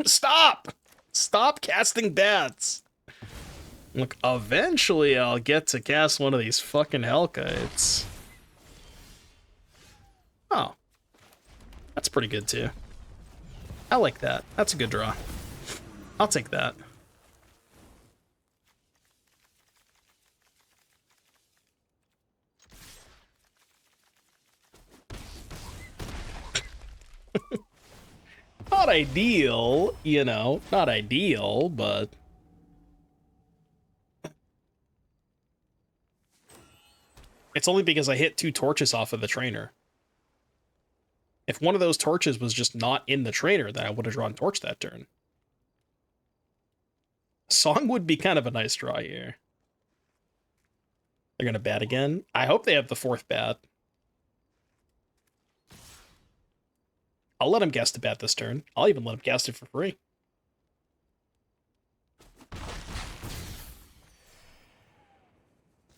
Stop! Stop casting bats! Look, eventually I'll get to cast one of these fucking Hellkites. Oh. That's pretty good, too. I like that. That's a good draw. I'll take that. Not ideal, you know. Not ideal, but... It's only because I hit 2 torches off of the trainer. If one of those torches was just not in the trainer, then I would have drawn Torch that turn. Song would be kind of a nice draw here. They're gonna bat again. I hope they have the 4th bat. I'll let him cast a bat this turn. I'll even let him cast it for free.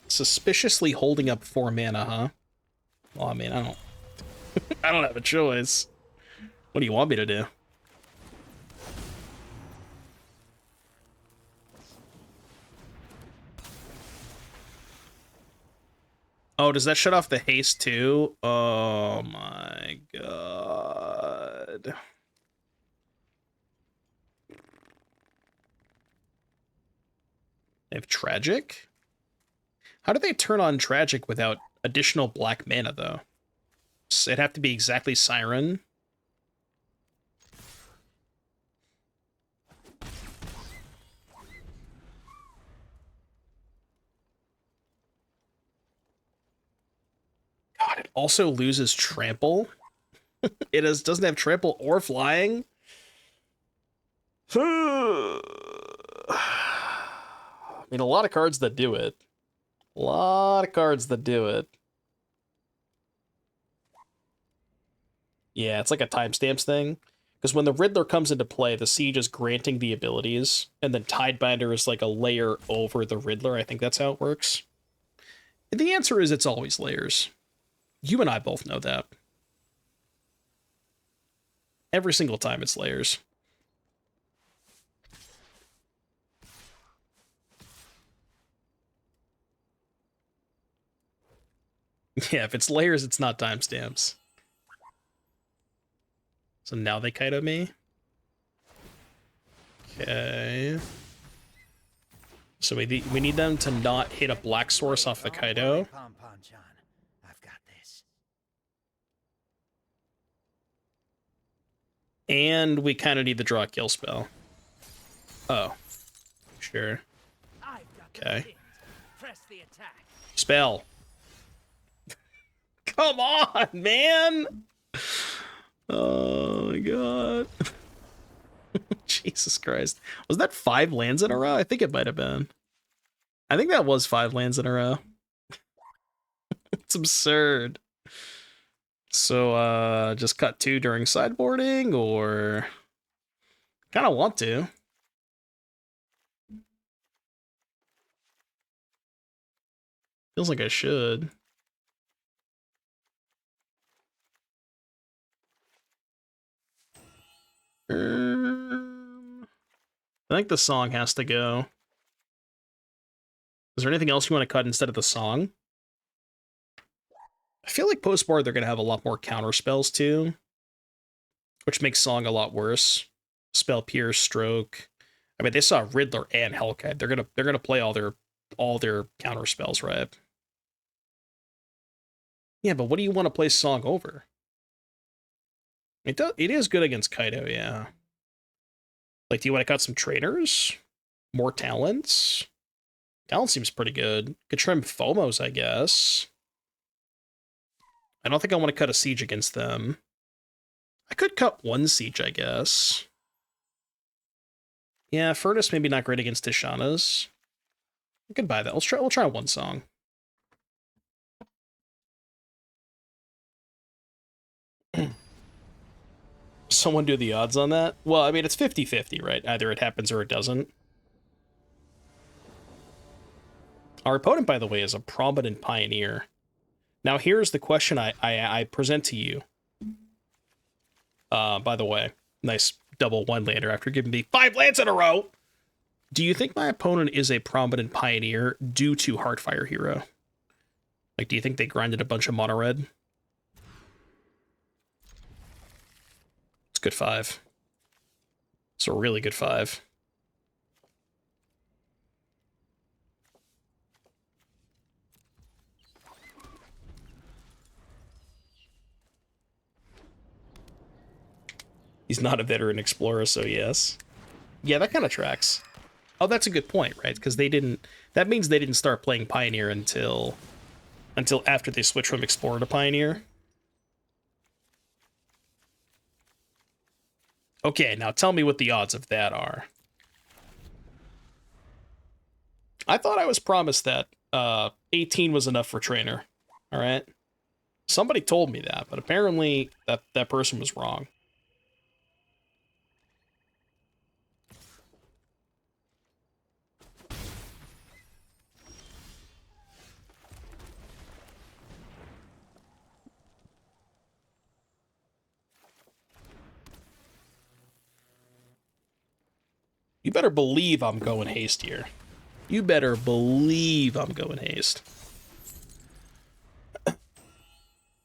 Suspiciously holding up 4 mana, huh? Well, I mean, I don't... I don't have a choice. What do you want me to do? Oh, does that shut off the haste too? Oh my god. They have Tragic? How do they turn on Tragic without additional black mana, though? So it'd have to be exactly Siren. God, it also loses Trample. It doesn't have Trample or Flying. I mean, a lot of cards that do it. A lot of cards that do it. Yeah, it's like a timestamps thing. Because when the Riddler comes into play, the Siege is granting the abilities, and then Tidebinder is like a layer over the Riddler. I think that's how it works. And the answer is it's always layers. You and I both know that. Every single time it's layers. Yeah, if it's layers, it's not timestamps. So now they Kaido me. Okay. So we need them to not hit a black source off the Kaido. And we kind of need to draw a kill spell. Oh. Sure. Okay. Spell. Come on, man! Oh my god. Jesus Christ. Was that 5 lands in a row? I think it might have been. I think that was 5 lands in a row. It's absurd. So, just cut 2 during sideboarding, or... Kind of want to. Feels like I should. I think the song has to go. Is there anything else you want to cut instead of the song? I feel like post-board they're going to have a lot more counter spells too, which makes song a lot worse. Spell Pierce, Stroke. I mean, they saw Riddler and Hellkite. They're gonna play all their counter spells, right? Yeah, but what do you want to play Song over? It is good against Kaido, yeah. Like, do you want to cut some trainers? More talents? Talent seems pretty good. Could trim Phomos, I guess. I don't think I want to cut a siege against them. I could cut one siege, I guess. Yeah, Furnace maybe not great against Tishana's. I could buy that. We'll try one song. Someone do the odds on that? Well, I mean, it's 50-50, right? Either it happens or it doesn't. Our opponent, by the way, is a prominent pioneer. Now, here's the question I present to you. By the way, nice double one-lander after giving me 5 lands in a row. Do you think my opponent is a prominent pioneer due to Heartfire Hero? Like, do you think they grinded a bunch of mono red? It's good 5. It's a really good 5. He's not a veteran explorer, so yes. Yeah, that kind of tracks. Oh, that's a good point, right? Because they didn't... That means they didn't start playing Pioneer until after they switched from Explorer to Pioneer. Okay, now tell me what the odds of that are. I thought I was promised that 18 was enough for Trainer. All right? Somebody told me that, but apparently that person was wrong. You better believe I'm going haste here. You better believe I'm going haste.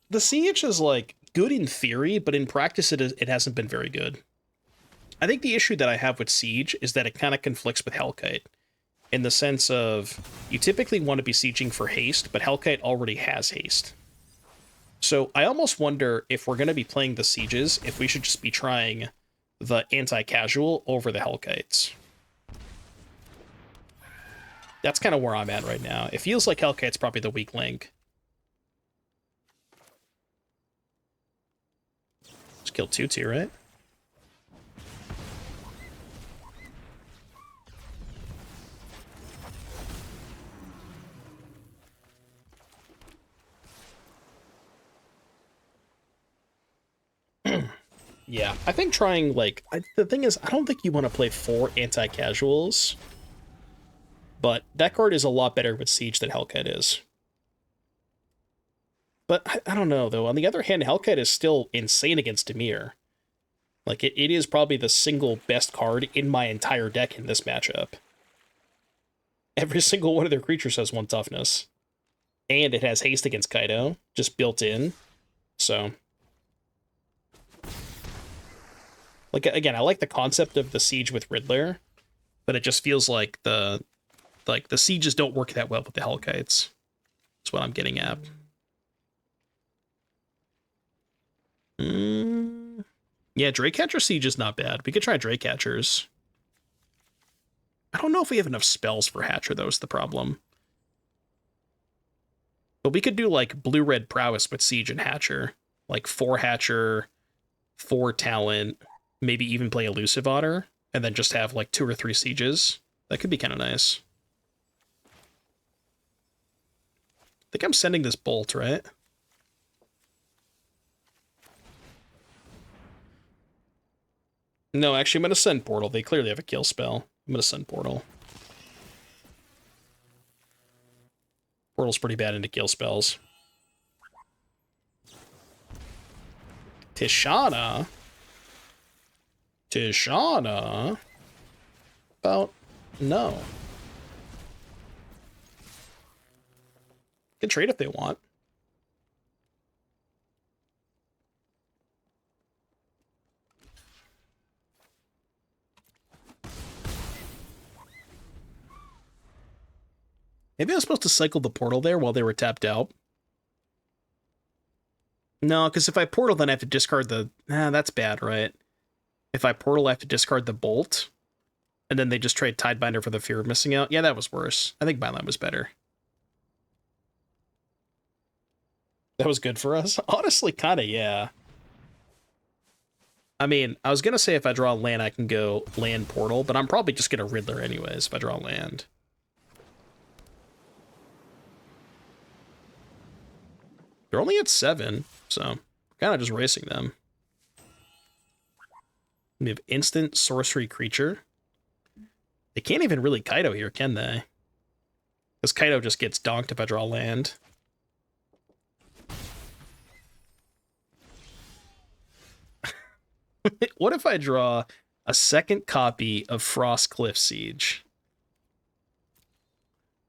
The Siege is, like, good in theory, but in practice it hasn't been very good. I think the issue that I have with Siege is that it kind of conflicts with Hellkite, in the sense of you typically want to be sieging for haste, but Hellkite already has haste. So I almost wonder if we're going to be playing the Sieges, if we should just be trying the anti-casual over the Hellkites. That's kind of where I'm at right now. It feels like Hellkite's probably the weak link. Just killed 2-2, right? Yeah, I think trying, like... the thing is, I don't think you want to play 4 anti-casuals. But that card is a lot better with Siege than Hellkite is. But I don't know, though. On the other hand, Hellkite is still insane against Dimir. Like, it is probably the single best card in my entire deck in this matchup. Every single one of their creatures has 1 toughness. And it has haste against Kaido, just built in. So... like, again, I like the concept of the Siege with Riddler, but it just feels like the Sieges don't work that well with the Hellkites. That's what I'm getting at. Yeah, Draycatcher Siege is not bad. We could try Draycatchers. I don't know if we have enough spells for Hatcher, though, is the problem. But we could do, like, Blue-Red Prowess with Siege and Hatcher. Like, 4 Hatcher, 4 Talent, maybe even play Elusive Otter, and then just have, like, 2 or 3 Sieges. That could be kind of nice. I think I'm sending this Bolt, right? No, actually, I'm going to send Portal. They clearly have a kill spell. I'm going to send Portal. Portal's pretty bad into kill spells. Tishana? Tishana? About... no. Can trade if they want. Maybe I was supposed to cycle the portal there while they were tapped out. No, because if I portal, then I have to discard the... that's bad, right? If I portal, I have to discard the bolt, and then they just trade Tidebinder for the fear of missing out. Yeah, that was worse. I think Byline was better. That was good for us? Honestly, kind of, yeah. I mean, I was going to say if I draw land, I can go land portal, but I'm probably just going to Riddler anyways if I draw land. They're only at 7, so kind of just racing them. We have instant sorcery creature. They can't even really Kaido here, can they? Because Kaido just gets donked if I draw land. What if I draw a second copy of Frostcliff Siege?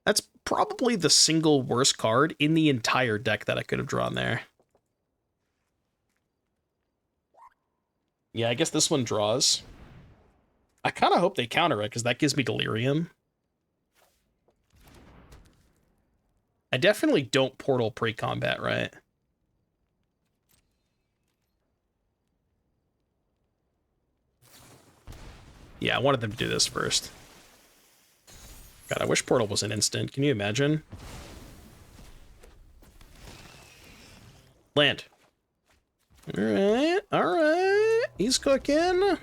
That's probably the single worst card in the entire deck that I could have drawn there. Yeah, I guess this one draws. I kind of hope they counter it, because that gives me Delirium. I definitely don't portal pre-combat, right? Yeah, I wanted them to do this first. God, I wish portal was an instant. Can you imagine? Land. Alright. He's cooking.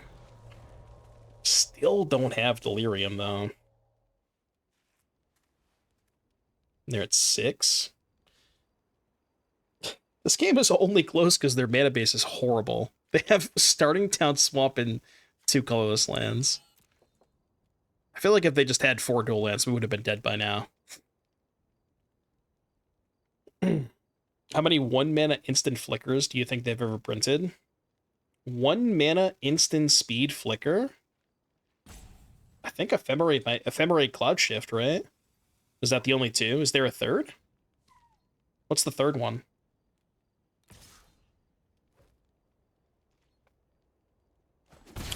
Still don't have Delirium, though. They're at 6. This game is only close because their mana base is horrible. They have Starting Town Swamp and 2 colorless lands. I feel like if they just had 4 dual lands, we would have been dead by now. How many 1-mana instant flickers do you think they've ever printed? 1-mana instant speed flicker? I think Ephemerate Cloud Shift, right? Is that the only 2? Is there a third? What's the third one?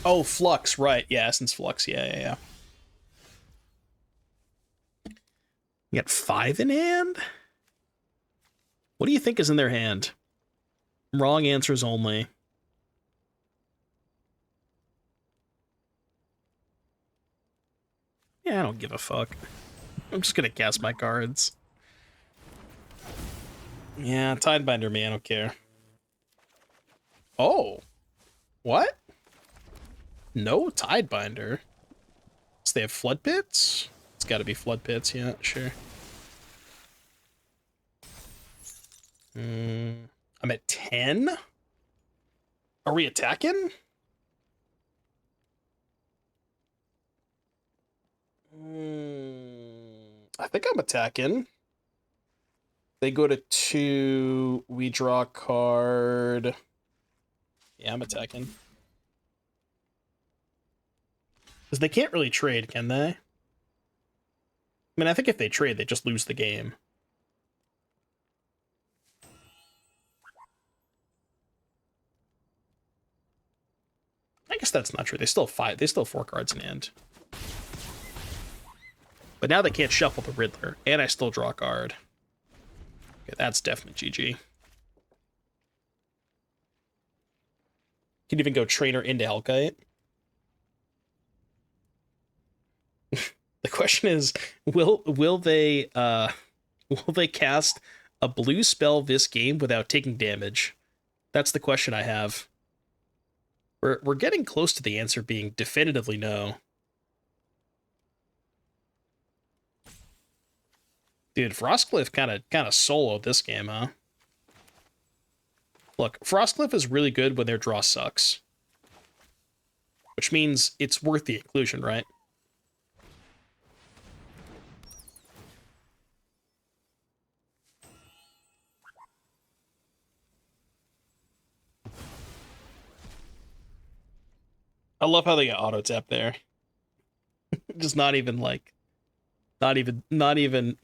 Oh, Flux, right. Yeah, Essence Flux. Yeah. You got 5 in hand? What do you think is in their hand? Wrong answers only. Yeah, I don't give a fuck. I'm just gonna cast my cards. Yeah, Tidebinder me, I don't care. Oh. What? No Tidebinder? So they have Flood Pits? It's gotta be Flood Pits, yeah, sure. I'm at 10? Are we attacking? I think I'm attacking. They go to 2. We draw a card. Yeah, I'm attacking. Because they can't really trade, can they? I mean, I think if they trade, they just lose the game. I guess that's not true. They still have 4 cards in hand. But now they can't shuffle the Riddler, and I still draw a card. Okay, that's definitely GG. Can even go Trainer into Hellkite. The question is, will they cast a blue spell this game without taking damage? That's the question I have. We're getting close to the answer being definitively no. Dude, Frostcliff kind of soloed this game, huh? Look, Frostcliff is really good when their draw sucks. Which means it's worth the inclusion, right? I love how they got auto tap there. Just not even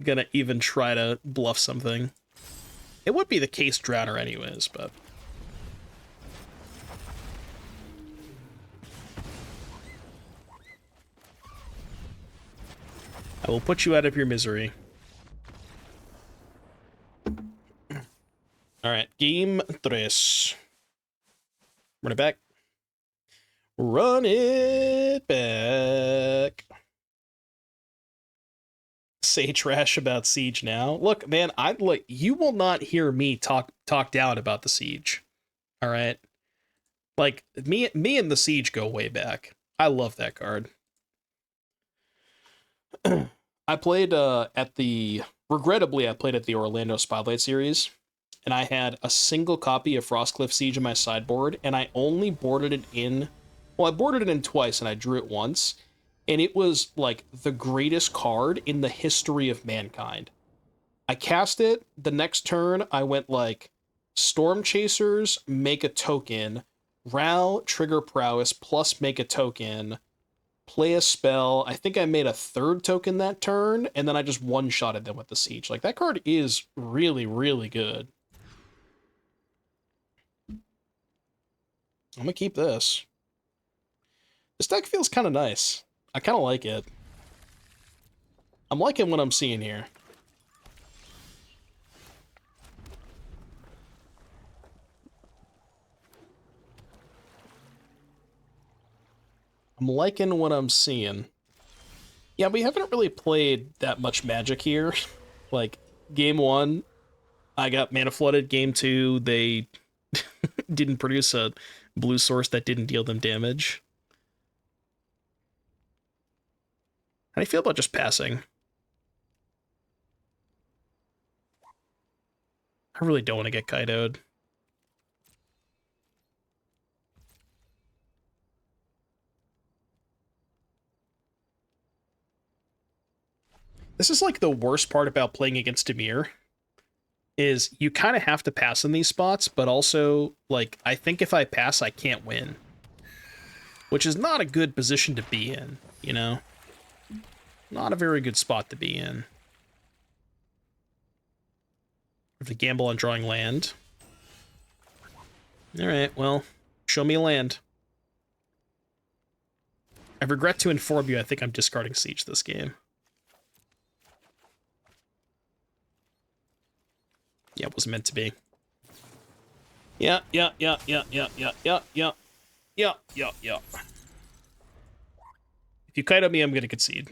gonna even try to bluff something. It would be the case Drowner anyways, but I will put you out of your misery. All All right, game 3. Run it back. Run it back. Say trash about Siege now. Look, man, you will not hear me talk down about the Siege. All right, like me and the Siege go way back. I love that card. I played regrettably I played at the Orlando Spotlight Series, and I had a single copy of Frostcliff Siege in my sideboard, and I only boarded it in. Well, I boarded it in twice, and I drew it once. And it was like the greatest card in the history of mankind. I cast it. The next turn, I went like Storm Chasers, make a token, Ral, trigger prowess, plus make a token, play a spell. I think I made a third token that turn, and then I just one-shotted them with the Siege. Like, that card is really, really good. I'm gonna keep this. This deck feels kind of nice. I kind of like it. I'm liking what I'm seeing here. I'm liking what I'm seeing. Yeah, we haven't really played that much Magic here. Like, game 1, I got mana flooded. Game 2, they didn't produce a blue source that didn't deal them damage. How do you feel about just passing? I really don't want to get Kaido'd. This is like the worst part about playing against Dimir, is you kind of have to pass in these spots, but also, like, I think if I pass, I can't win. Which is not a good position to be in, you know? Not a very good spot to be in. Have to gamble on drawing land. Alright, well, show me a land. I regret to inform you, I think I'm discarding Siege this game. Yeah, it was meant to be. Yeah. If you kite on me, I'm gonna concede.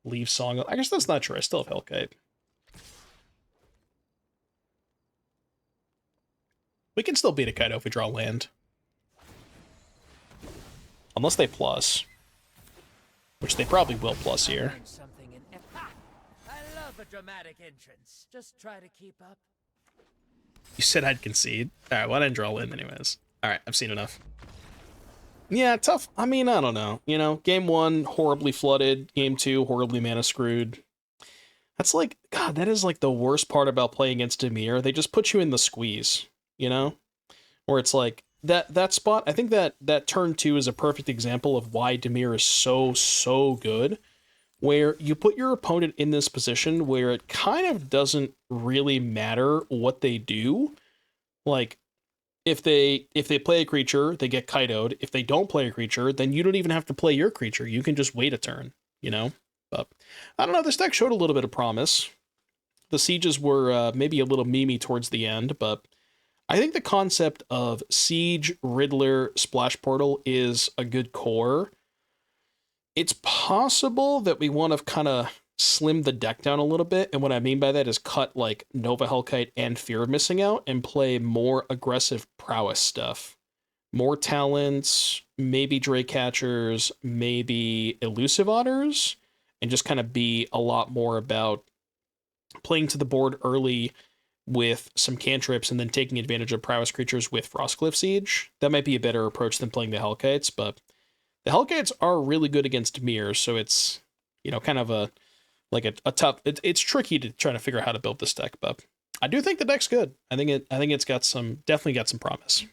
Leave Song. I guess that's not true. I still have Hellkite. We can still beat a Kaido if we draw land. Unless they plus. Which they probably will plus here. I love a dramatic entrance. Just try to keep up. You said I'd concede. Alright, well, I didn't draw land anyways. Alright, I've seen enough. Yeah, tough. I mean, I don't know. You know, game 1, horribly flooded. Game 2, horribly mana screwed. That's like, God, that is like the worst part about playing against Dimir. They just put you in the squeeze, you know? Where it's like, that spot, I think that turn 2 is a perfect example of why Dimir is so good. Where you put your opponent in this position where it kind of doesn't really matter what they do. Like, if they play a creature, they get Kaido'd. If they don't play a creature, then you don't even have to play your creature. You can just wait a turn, you know? But, I don't know, this deck showed a little bit of promise. The Sieges were maybe a little memey towards the end, but I think the concept of Siege, Riddler, Splash Portal is a good core. It's possible that we want to kind of slim the deck down a little bit, and what I mean by that is cut like Nova Hellkite and Fear of Missing Out and play more aggressive prowess stuff. More talents, maybe Drake Catchers, maybe Elusive Otters, and just kind of be a lot more about playing to the board early with some cantrips and then taking advantage of prowess creatures with Frostcliff Siege. That might be a better approach than playing the Hellkites, but the Hellkites are really good against Dimir, so it's, you know, kind of a tough. It's tricky to try to figure out how to build this deck, but I do think the deck's good. I think it's got definitely got some promise.